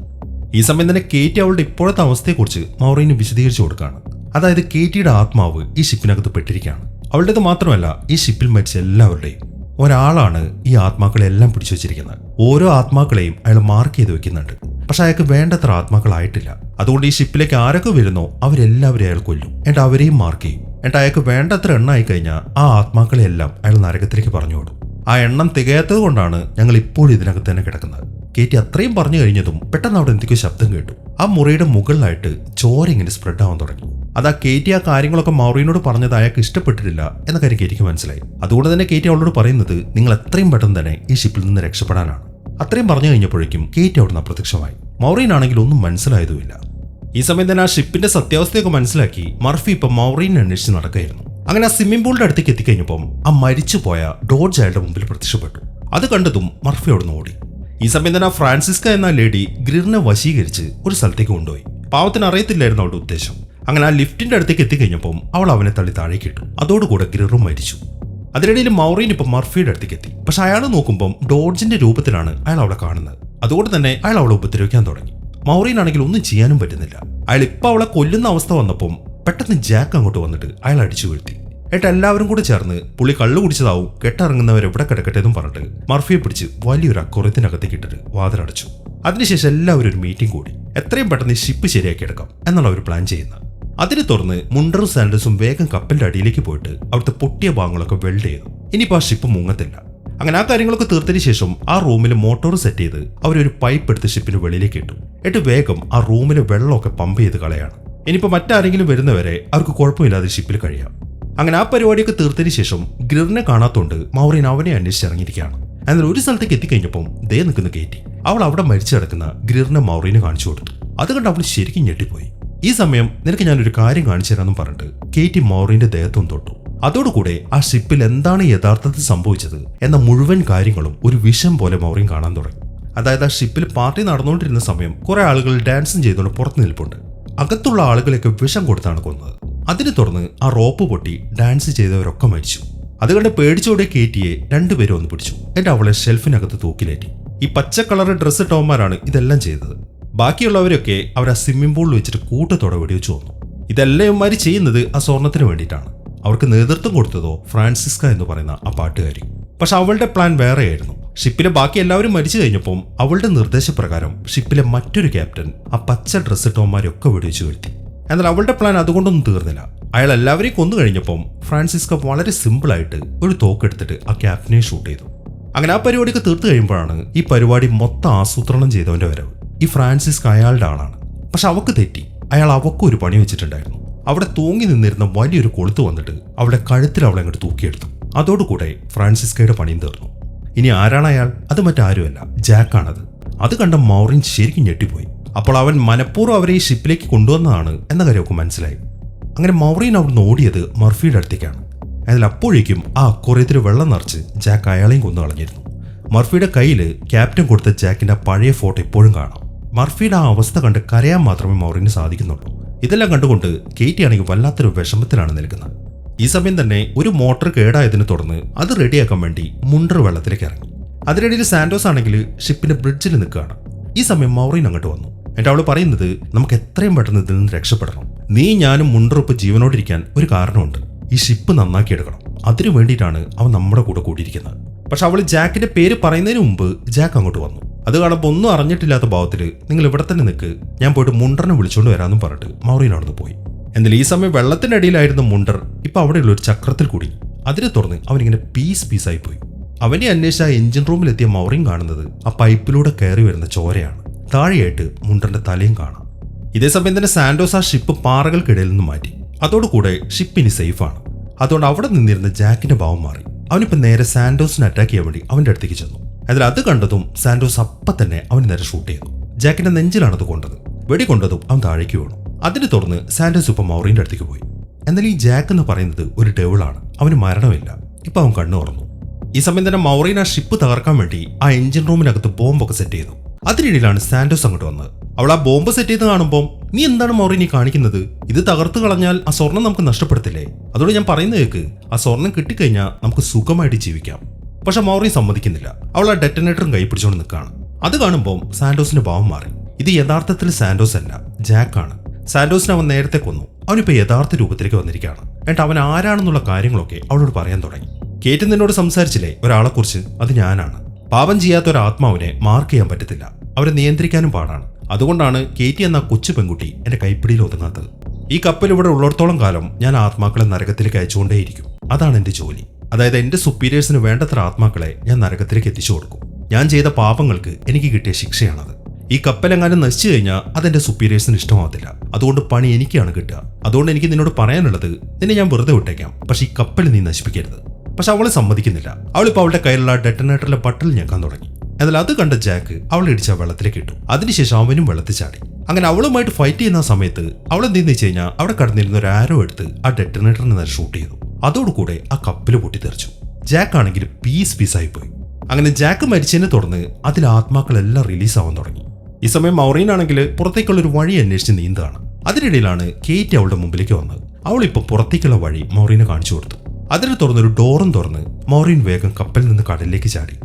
ഈ സമയം തന്നെ കേറ്റി അവളുടെ ഇപ്പോഴത്തെ അവസ്ഥയെക്കുറിച്ച് മൗറീന് വിശദീകരിച്ചു കൊടുക്കുകയാണ്. അതായത് കേറ്റിയുടെ ആത്മാവ് ഈ ഷിപ്പിനകത്ത് പെട്ടിരിക്കുകയാണ്. അവളുടേത് മാത്രമല്ല, ഈ ഷിപ്പിൽ മരിച്ച എല്ലാവരുടെയും. ഒരാളാണ് ഈ ആത്മാക്കളെല്ലാം പിടിച്ചു വെച്ചിരിക്കുന്നത്. ഓരോ ആത്മാക്കളെയും അയാൾ മാർക്ക് ചെയ്ത് വെക്കുന്നുണ്ട്. പക്ഷെ അയാൾക്ക് വേണ്ടത്ര ആത്മാക്കളായിട്ടില്ല. അതുകൊണ്ട് ഈ ഷിപ്പിലേക്ക് ആരൊക്കെ വരുന്നോ അവരെല്ലാവരെയും അയാൾ കൊല്ലും. എന്നിട്ട് അവരെയും മാർക്ക് ചെയ്യും. എന്നിട്ട് അയാൾക്ക് വേണ്ടത്ര എണ്ണമായി കഴിഞ്ഞാൽ ആ ആത്മാക്കളെല്ലാം അയാൾ നരകത്തിലേക്ക് പറഞ്ഞു വിടും. ആ എണ്ണം തികയാത്തത് കൊണ്ടാണ് ഞങ്ങൾ ഇപ്പോഴും ഇതിനകത്ത് തന്നെ കിടക്കുന്നത്. കേറ്റി അത്രയും പറഞ്ഞു കഴിഞ്ഞതും പെട്ടെന്ന് അവിടെ എന്തൊക്കെയോ ശബ്ദം കേട്ടു. ആ മുറിയുടെ മുകളിലായിട്ട് ചോര ഇങ്ങനെ സ്പ്രെഡ് ആവാൻ തുടങ്ങി. അതാ കേറ്റി ആ കാര്യങ്ങളൊക്കെ മൗറീനോട് പറഞ്ഞത് അയാൾക്ക് ഇഷ്ടപ്പെട്ടിട്ടില്ല എന്ന കാര്യം കേറ്റിക്ക് മനസ്സിലായി. അതുകൊണ്ട് തന്നെ കേറ്റി അവളോട് പറയുന്നത് നിങ്ങൾ എത്രയും പെട്ടെന്ന് തന്നെ ഈ ഷിപ്പിൽ നിന്ന് രക്ഷപ്പെടാനാണ്. അത്രയും പറഞ്ഞു കഴിഞ്ഞപ്പോഴേക്കും കേറ്റി അവിടുന്ന് അപ്രത്യക്ഷമായി. മൗറീനാണെങ്കിൽ ഒന്നും മനസ്സിലായതുമില്ല. ഈ സമയം തന്നെ ആ ഷിപ്പിന്റെ സത്യാവസ്ഥയൊക്കെ മനസ്സിലാക്കി മർഫി ഇപ്പൊ മൗറീനെ അന്വേഷിച്ച് നടക്കുകയായിരുന്നു. അങ്ങനെ ആ സ്വിമ്മിംഗ് പൂളിന്റെ അടുത്തേക്ക് എത്തിക്കഴിഞ്ഞപ്പം ആ മരിച്ചുപോയ ഡോഡ്ജ് അയാളുടെ മുമ്പിൽ പ്രത്യക്ഷപ്പെട്ടു. അത് കണ്ടതും മർഫി അവിടുന്ന് ഓടി. ഈ സമയം തന്നെ ആ ഫ്രാൻസിസ്ക എന്ന ലേഡി ഗ്രിറിനെ വശീകരിച്ച് ഒരു സ്ഥലത്തേക്ക് കൊണ്ടുപോയി. പാവത്തിന് അറിയത്തില്ലായിരുന്നു അവളുടെ ഉദ്ദേശം. അങ്ങനെ ആ ലിഫ്റ്റിന്റെ അടുത്തേക്ക് എത്തിക്കഴിഞ്ഞപ്പം അവൾ അവനെ തള്ളി താഴേക്ക് ഇട്ടു. അതോടുകൂടെ ഗ്രിറും മരിച്ചു. അതിനിടയിൽ മൗറീൻ ഇപ്പം മർഫിയുടെ അടുത്തേക്ക് എത്തി. പക്ഷെ അയാൾ നോക്കുമ്പം ഡോഡ്ജിന്റെ രൂപത്തിലാണ് അയാൾ അവളെ കാണുന്നത്. അതുകൊണ്ട് തന്നെ അയാൾ അവളെ ഉപദ്രവിക്കാൻ തുടങ്ങി. മൗറീൻ ആണെങ്കിൽ ഒന്നും ചെയ്യാനും പറ്റുന്നില്ല. അയാൾ ഇപ്പൊ അവളെ കൊല്ലുന്ന അവസ്ഥ വന്നപ്പം പെട്ടെന്ന് ജാക്ക് അങ്ങോട്ട് വന്നിട്ട് അയാൾ അടിച്ചു വീഴ്ത്തി. എന്നിട്ട് എല്ലാവരും കൂടെ ചേർന്ന് പുള്ളി കള്ളു കുടിച്ചതാവും, കെട്ടിറങ്ങുന്നവർ എവിടെ കിടക്കട്ടെ എന്നും പറഞ്ഞിട്ട് മർഫിയെ പിടിച്ച് വലിയൊരു അക്കുറത്തിനകത്തേക്ക് ഇട്ടിട്ട് വാതിലടച്ചു. അതിനുശേഷം എല്ലാവരും ഒരു മീറ്റിംഗ് കൂടി എത്രയും പെട്ടെന്ന് ഈ ഷിപ്പ് ശരിയാക്കി എടുക്കാം എന്നുള്ള ഒരു പ്ലാൻ ചെയ്യുന്നത്. അതിനെ തുറന്ന് മുണ്ടറും സാൻഡേഴ്സും വേഗം കപ്പലിന്റെ അടിയിലേക്ക് പോയിട്ട് അവിടുത്തെ പൊട്ടിയ ഭാഗങ്ങളൊക്കെ വെൽഡ് ചെയ്തു. ഇനിയിപ്പോൾ ആ ഷിപ്പ് മുങ്ങത്തില്ല. അങ്ങനെ ആ കാര്യങ്ങളൊക്കെ തീർത്തതിന് ശേഷം ആ റൂമിൽ മോട്ടോർ സെറ്റ് ചെയ്ത് അവരൊരു പൈപ്പ് എടുത്ത് ഷിപ്പിന് വെളിയിലേക്ക് ഇട്ടു. എന്നിട്ട് വേഗം ആ റൂമിലെ വെള്ളമൊക്കെ പമ്പ് ചെയ്ത് കളയാണ്. ഇനിയിപ്പോൾ മറ്റാരെങ്കിലും വരുന്നവരെ അവർക്ക് കുഴപ്പമില്ലാതെ ഷിപ്പിൽ കഴിയാം. അങ്ങനെ ആ പരിപാടിയൊക്കെ തീർത്തതിന് ശേഷം ഗ്രിറിനെ കാണാത്തോണ്ട് മൗറീൻ അവനെ അന്വേഷിച്ചിറങ്ങിയിരിക്കുകയാണ്. എന്നാൽ ഒരു സ്ഥലത്തേക്ക് എത്തിക്കഴിഞ്ഞപ്പം ദേ നിൽക്കുന്ന കേറ്റി അവൾ അവിടെ മരിച്ചു കിടക്കുന്ന ഗ്രിറിനെ മൗറീന് കാണിച്ചു കൊടുത്തു. അത് കണ്ട് അവൾ ശരിക്കും ഞെട്ടിപ്പോയി. ഈ സമയം നിനക്ക് ഞാനൊരു കാര്യം കാണിച്ചു തരാമെന്നും പറഞ്ഞിട്ട് കേറ്റി മൗറീന്റെ ദേഹത്തും തൊട്ടു. അതോടുകൂടെ ആ ഷിപ്പിൽ എന്താണ് യഥാർത്ഥത്തിൽ സംഭവിച്ചത് എന്ന മുഴുവൻ കാര്യങ്ങളും ഒരു വിഷം പോലെ മൗറീൻ കാണാൻ തുടങ്ങി. അതായത് ആ ഷിപ്പിൽ പാർട്ടി നടന്നുകൊണ്ടിരുന്ന സമയം കുറെ ആളുകൾ ഡാൻസും ചെയ്തുകൊണ്ട് പുറത്ത് നിൽപ്പുണ്ട്. അകത്തുള്ള ആളുകളെയൊക്കെ വിഷം കൊടുത്താണ് കൊന്നത്. അതിനെ തുടർന്ന് ആ റോപ്പ് പൊട്ടി ഡാൻസ് ചെയ്തവരൊക്കെ മരിച്ചു. അതുകൊണ്ട് പേടിച്ചോടെ കേറ്റിയെ രണ്ടുപേരും ഒന്ന് പിടിച്ചു. എന്നിട്ട് അവളെ ഷെൽഫിനകത്ത് തൂക്കിലേറ്റി. ഈ പച്ച കളർ ഡ്രസ്സ് ടോമാരാണ് ഇതെല്ലാം ചെയ്തത്. ബാക്കിയുള്ളവരൊക്കെ അവർ ആ സ്വിമ്മിംഗ് പൂളിൽ വെച്ചിട്ട് കൂട്ടത്തോടെ വെടിവെച്ചു വന്നു. ഇതെല്ലാം ഇവന്മാര് ചെയ്യുന്നത് ആ സ്വർണത്തിന് വേണ്ടിയിട്ടാണ്. അവർക്ക് നേതൃത്വം കൊടുത്തതോ ഫ്രാൻസിസ്ക എന്ന് പറയുന്ന ആ പാട്ടുകാരി. പക്ഷെ അവളുടെ പ്ലാൻ വേറെയായിരുന്നു. ഷിപ്പിലെ ബാക്കി എല്ലാവരും മരിച്ചു കഴിഞ്ഞപ്പം അവളുടെ നിർദ്ദേശപ്രകാരം ഷിപ്പിലെ മറ്റൊരു ക്യാപ്റ്റൻ ആ പച്ച ഡ്രസ്സ് ടോമാരൊക്കെ വെടിവെച്ചു വീഴ്ത്തി. എന്നാൽ അവളുടെ പ്ലാൻ അതുകൊണ്ടൊന്നും തീർന്നില്ല. അയാൾ എല്ലാവരെയും കൊന്നു കഴിഞ്ഞപ്പം ഫ്രാൻസിസ്ക വളരെ സിമ്പിളായിട്ട് ഒരു തോക്കെടുത്തിട്ട് ആ ക്യാപ്റ്റനെ ഷൂട്ട് ചെയ്തു. അങ്ങനെ ആ പരിപാടിയൊക്കെ തീർത്തു കഴിയുമ്പോഴാണ് ഈ പരിപാടി മൊത്തം ആസൂത്രണം ചെയ്തവന്റെ വരവ്. ഈ ഫ്രാൻസിസ്ക അയാളുടെ ആളാണ്. പക്ഷെ അവക്ക് തെറ്റി. അയാൾ അവക്കും ഒരു പണി വെച്ചിട്ടുണ്ടായിരുന്നു. അവിടെ തൂങ്ങി നിന്നിരുന്ന വലിയൊരു കൊളുത്ത് വന്നിട്ട് അവളുടെ കഴുത്തിൽ അവളെ അങ്ങോട്ട് തൂക്കിയെടുത്തു. അതോടുകൂടെ ഫ്രാൻസിസ്കയുടെ പണിയും തീർന്നു. ഇനി ആരാണ് അയാൾ? അത് മറ്റാരുമല്ല, ജാക്കാണത്. അത് കണ്ട മൗറീൻ ശരിക്കും ഞെട്ടിപ്പോയി. അപ്പോൾ അവൻ മനഃപൂർവ്വം അവരെ ഈ ഷിപ്പിലേക്ക് കൊണ്ടുവന്നതാണ് എന്ന കാര്യമൊക്കെ മനസ്സിലായി. അങ്ങനെ മൗറീൻ അവിടുന്ന് ഓടിയത് മർഫിയുടെ അടുത്തേക്കാണ്. എന്നാൽ അപ്പോഴേക്കും ആ അക്വറിയത്തിൽ വെള്ളം നിറച്ച് ജാക്ക് അയാളെയും കൊന്നു കളഞ്ഞിരുന്നു. മർഫിയുടെ കയ്യിൽ ക്യാപ്റ്റൻ കൊടുത്ത ജാക്കിന്റെ പഴയ ഫോട്ടോ ഇപ്പോഴും കാണാം. മർഫിയുടെ ആ അവസ്ഥ കണ്ട് കരയാൻ മാത്രമേ മൗറീന് സാധിക്കുന്നുള്ളൂ. ഇതെല്ലാം കണ്ടുകൊണ്ട് കേറ്റി ആണെങ്കിൽ വല്ലാത്തൊരു വിഷമത്തിലാണ് നിൽക്കുന്നത്. ഈ സമയം തന്നെ ഒരു മോട്ടോർ കേടായതിനെ തുടർന്ന് അത് റെഡിയാക്കാൻ വേണ്ടി മുണ്ടർ വെള്ളത്തിലേക്ക് ഇറങ്ങി. അതിനിടയിൽ സാന്റോസ് ആണെങ്കിൽ ഷിപ്പിന്റെ ബ്രിഡ്ജിൽ നിൽക്കുകയാണ്. ഈ സമയം മൗറീൻ അങ്ങോട്ട് വന്നു. എന്നിട്ട് അവൾ പറയുന്നത് നമുക്ക് എത്രയും പെട്ടെന്ന് ഇതിൽ നിന്ന് രക്ഷപ്പെടണം. നീ ഞാനും മുണ്ടറുപ്പ് ജീവനോടിരിക്കാൻ ഒരു കാരണമുണ്ട്. ഈ ഷിപ്പ് നന്നാക്കിയെടുക്കണം. അതിനു വേണ്ടിയിട്ടാണ് അവൻ നമ്മുടെ കൂടെ കൂടിയിരിക്കുന്നത്. പക്ഷെ അവൾ ജാക്കിന്റെ പേര് പറയുന്നതിന് മുമ്പ് ജാക്ക് അങ്ങോട്ട് വന്നു. അത് കാണുമ്പോൾ ഒന്നും അറിഞ്ഞിട്ടില്ലാത്ത ഭാവത്തില് നിങ്ങൾ ഇവിടെ തന്നെ നിൽക്ക്, ഞാൻ പോയിട്ട് മുണ്ടറിനെ വിളിച്ചുകൊണ്ട് വരാമെന്നും പറഞ്ഞിട്ട് മൗറീൻ അവിടുന്ന് പോയി. എന്നാൽ ഈ സമയം വെള്ളത്തിന്റെ അടിയിലായിരുന്ന മുണ്ടർ ഇപ്പൊ അവിടെയുള്ള ഒരു ചക്രത്തിൽ കൂടി അതിനെ തുറന്ന് അവനിങ്ങനെ പീസായി പോയി. അവനെ അന്വേഷിച്ച ആ എഞ്ചിൻ റൂമിലെത്തിയ മൗറിൻ കാണുന്നത് ആ പൈപ്പിലൂടെ കയറി വരുന്ന ചോരയാണ്. താഴെയായിട്ട് മുണ്ടന്റെ തലയും കാണാം. ഇതേസമയം തന്നെ സാന്റോസ് ആ ഷിപ്പ് പാറകൾക്കിടയിൽ നിന്ന് മാറ്റി. അതോടുകൂടെ ഷിപ്പ് ഇനി സേഫാണ്. അതുകൊണ്ട് അവിടെ നിന്നിരുന്ന ജാക്കിന്റെ ഭാവം മാറി. അവനിപ്പോ നേരെ സാന്റോസിനെ അറ്റാക്ക് ചെയ്യാൻ വേണ്ടി അവന്റെ അടുത്തേക്ക് ചെന്നു. എന്നാൽ അത് കണ്ടതും സാന്റോസ് അപ്പം തന്നെ അവന് നേരെ ഷൂട്ട് ചെയ്തു. ജാക്കിന്റെ നെഞ്ചിലാണ് അത് കൊണ്ടത്. വെടികൊണ്ടതും അവൻ താഴേക്ക് വീണു. അതിനെ തുടർന്ന് സാന്റോസ് ഇപ്പൊ മൗറിന്റെ അടുത്തേക്ക് പോയി. എന്നാൽ ഈ ജാക്ക് എന്ന് പറയുന്നത് ഒരു ഡെവിളാണ്. അവന് മരണമില്ല. ഇപ്പൊ അവൻ കണ്ണു തുറന്നു. ഈ സമയം തന്നെ മൗറിൻ ആ ഷിപ്പ് തകർക്കാൻ വേണ്ടി ആ എഞ്ചിൻ റൂമിനകത്ത് ബോംബൊക്കെ സെറ്റ് ചെയ്തു. അതിനിടയിലാണ് സാന്റോസ് അങ്ങോട്ട് വന്നത്. അവൾ ആ ബോംബ് സെറ്റ് ചെയ്ത് കാണുമ്പോൾ, നീ എന്താണ് മൗറിൻ ഈ കാണിക്കുന്നത്? ഇത് തകർത്ത് കളഞ്ഞാൽ ആ സ്വർണം നമുക്ക് നഷ്ടപ്പെടുത്തില്ലേ? അതോട് ഞാൻ പറയുന്നത് കേൾക്ക്, ആ സ്വർണം കിട്ടിക്കഴിഞ്ഞാൽ നമുക്ക് സുഖമായിട്ട് ജീവിക്കാം. പക്ഷെ മൗറിൻ സമ്മതിക്കുന്നില്ല. അവൾ ആ ഡെറ്റനേറ്ററും കൈ പിടിച്ചുകൊണ്ട് നിൽക്കുകയാണ്. അത് കാണുമ്പോൾ സാന്റോസിന്റെ ഭാവം മാറി. ഇത് യഥാർത്ഥത്തിൽ സാന്റോസ് അല്ല, ജാക്കാണ്. സാന്റോസിനെ അവൻ നേരത്തെ കൊന്നു. അവനിപ്പോ യഥാർത്ഥ രൂപത്തിലേക്ക് വന്നിരിക്കുകയാണ്. എന്നിട്ട് അവൻ ആരാണെന്നുള്ള കാര്യങ്ങളൊക്കെ അവളോട് പറയാൻ തുടങ്ങി. കേറ്റ് നിന്നോട് സംസാരിച്ചില്ലേ ഒരാളെക്കുറിച്ച്? അത് ഞാനാണ്. പാപം ചെയ്യാത്ത ഒരു ആത്മാവിനെ മാർക്ക് ചെയ്യാൻ പറ്റത്തില്ല. അവരെ നിയന്ത്രിക്കാനും പാടാണ്. അതുകൊണ്ടാണ് കേറ്റി എന്ന കൊച്ചു പെൺകുട്ടി എന്റെ കൈപ്പിടിയിൽ ഒതുങ്ങാത്തത്. ഈ കപ്പൽ ഇവിടെ ഉള്ളിടത്തോളം കാലം ഞാൻ ആത്മാക്കളെ നരകത്തിലേക്ക് അയച്ചുകൊണ്ടേയിരിക്കും. അതാണ് എന്റെ ജോലി. അതായത് എന്റെ സുപ്പീരിയേഴ്സിന് വേണ്ടത്ര ആത്മാക്കളെ ഞാൻ നരകത്തിലേക്ക് എത്തിച്ചു കൊടുക്കും. ഞാൻ ചെയ്ത പാപങ്ങൾക്ക് എനിക്ക് കിട്ടിയ ശിക്ഷയാണത്. ഈ കപ്പലെങ്ങാനും നശിച്ചു കഴിഞ്ഞാൽ അതെന്റെ സുപ്പീരിയേഴ്സിന് ഇഷ്ടമാവത്തില്ല. അതുകൊണ്ട് പണി എനിക്കാണ് കിട്ടുക. അതുകൊണ്ട് എനിക്ക് നിന്നോട് പറയാനുള്ളത്, നിന്നെ ഞാൻ വെറുതെ വിട്ടേക്കാം, പക്ഷെ ഈ കപ്പൽ നീ നശിപ്പിക്കരുത്. പക്ഷെ അവളെ സമ്മതിക്കുന്നില്ല. അവളിപ്പോൾ അവളുടെ കയ്യിലുള്ള ഡെറ്റനേറ്ററിലെ ബട്ടൺ ഞെക്കാൻ തുടങ്ങി. എന്നാൽ അത് കണ്ട ജാക്ക് അവളെ ഇടിച്ച വെള്ളത്തിലേക്ക് ഇട്ടു. അതിനുശേഷം അവനും വെള്ളത്തിൽ ചാടി. അങ്ങനെ അവളുമായിട്ട് ഫൈറ്റ് ചെയ്യുന്ന സമയത്ത് അവൾ എന്തെന്ന് വെച്ച് കഴിഞ്ഞാൽ അവിടെ കടന്നിരുന്ന ഒരു ആരോ എടുത്ത് ആ ഡെറ്റനേറ്ററിന് നേരെ ഷൂട്ട് ചെയ്തു. അതോടുകൂടെ ആ കപ്പല് പൊട്ടിത്തെറിച്ചു. ജാക്ക് ആണെങ്കിൽ പീസായി പോയി. അങ്ങനെ ജാക്ക് മരിച്ചതിനെ തുടർന്ന് അതിൽ ആത്മാക്കളെല്ലാം റിലീസ് ആവാൻ തുടങ്ങി. ഈ സമയം മൗറിൻ ആണെങ്കിൽ പുറത്തേക്കുള്ള ഒരു വഴി അന്വേഷിച്ച് നീന്താണ്. അതിനിടയിലാണ് കേറ്റ് അവളുടെ മുമ്പിലേക്ക് വന്നത്. അവളിപ്പോൾ പുറത്തേക്കുള്ള വഴി മൗറിനെ കാണിച്ചു കൊടുത്തു. അതിനെ തുറന്നൊരു ഡോറും തുറന്ന് മൗറിൻ വേഗം കപ്പലിൽ നിന്ന് കടലിലേക്ക് ചാടി.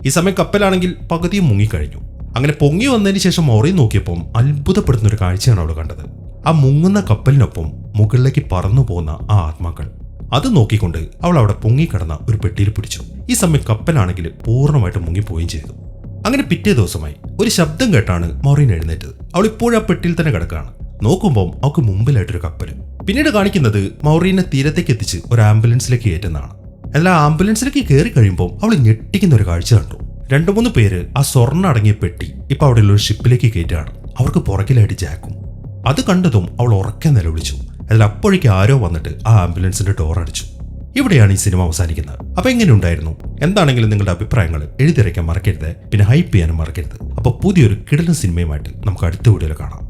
ഈ സമയം കപ്പലാണെങ്കിൽ പകുതിയും മുങ്ങിക്കഴിഞ്ഞു. അങ്ങനെ പൊങ്ങി വന്നതിന് ശേഷം മൗറിൻ നോക്കിയപ്പോൾ അത്ഭുതപ്പെടുത്തുന്ന ഒരു കാഴ്ചയാണ് അവൾ കണ്ടത്. ആ മുങ്ങുന്ന കപ്പലിനൊപ്പം മുകളിലേക്ക് പറന്നു പോകുന്ന ആ ആത്മാക്കൾ. അത് നോക്കിക്കൊണ്ട് അവൾ അവിടെ പൊങ്ങിക്കിടന്ന ഒരു പെട്ടിയിൽ പിടിച്ചു. ഈ സമയം കപ്പലാണെങ്കിൽ പൂർണ്ണമായിട്ട് മുങ്ങിപ്പോവുകയും ചെയ്തു. അങ്ങനെ പിറ്റേ ദിവസമായി ഒരു ശബ്ദം കേട്ടാണ് മൗറിൻ എഴുന്നേറ്റത്. അവൾ ഇപ്പോഴും ആ പെട്ടിയിൽ തന്നെ കിടക്കുകയാണ്. നോക്കുമ്പോൾ അവൾക്ക് മുമ്പിലായിട്ടൊരു കപ്പല്. പിന്നീട് കാണിക്കുന്നത് മൗറിനെ തീരത്തേക്ക് എത്തിച്ച് ഒരു ആംബുലൻസിലേക്ക് കയറ്റുന്നതാണ്. എന്നാൽ ആംബുലൻസിലേക്ക് കയറി കഴിയുമ്പോൾ അവൾ ഞെട്ടിക്കുന്ന ഒരു കാഴ്ച കണ്ടു. 2-3 പേര് ആ സ്വർണ്ണം അടങ്ങിയ പെട്ടി ഇപ്പൊ അവിടെയുള്ള ഒരു ഷിപ്പിലേക്ക് കയറ്റുകയാണ്. അവർക്ക് പുറകിലായിട്ട് ജാക്കും. അത് കണ്ടതും അവൾ ഉറക്കെ നിലവിളിച്ചു. അതിൽ അപ്പോഴേക്ക് ആരോ വന്നിട്ട് ആ ആംബുലൻസിന്റെ ഡോർ അടിച്ചു. ഇവിടെയാണ് ഈ സിനിമ അവസാനിക്കുന്നത്. അപ്പൊ എങ്ങനെയുണ്ടായിരുന്നു? എന്താണെങ്കിലും നിങ്ങളുടെ അഭിപ്രായങ്ങൾ എഴുതിയറിയിക്കാൻ മറക്കരുത്. പിന്നെ ഹൈപ്പ് ചെയ്യാനും മറക്കരുത്. അപ്പൊ പുതിയൊരു കിടിലൻ സിനിമയുമായിട്ട് നമുക്ക് അടുത്ത വീഡിയോയിൽ കാണാം.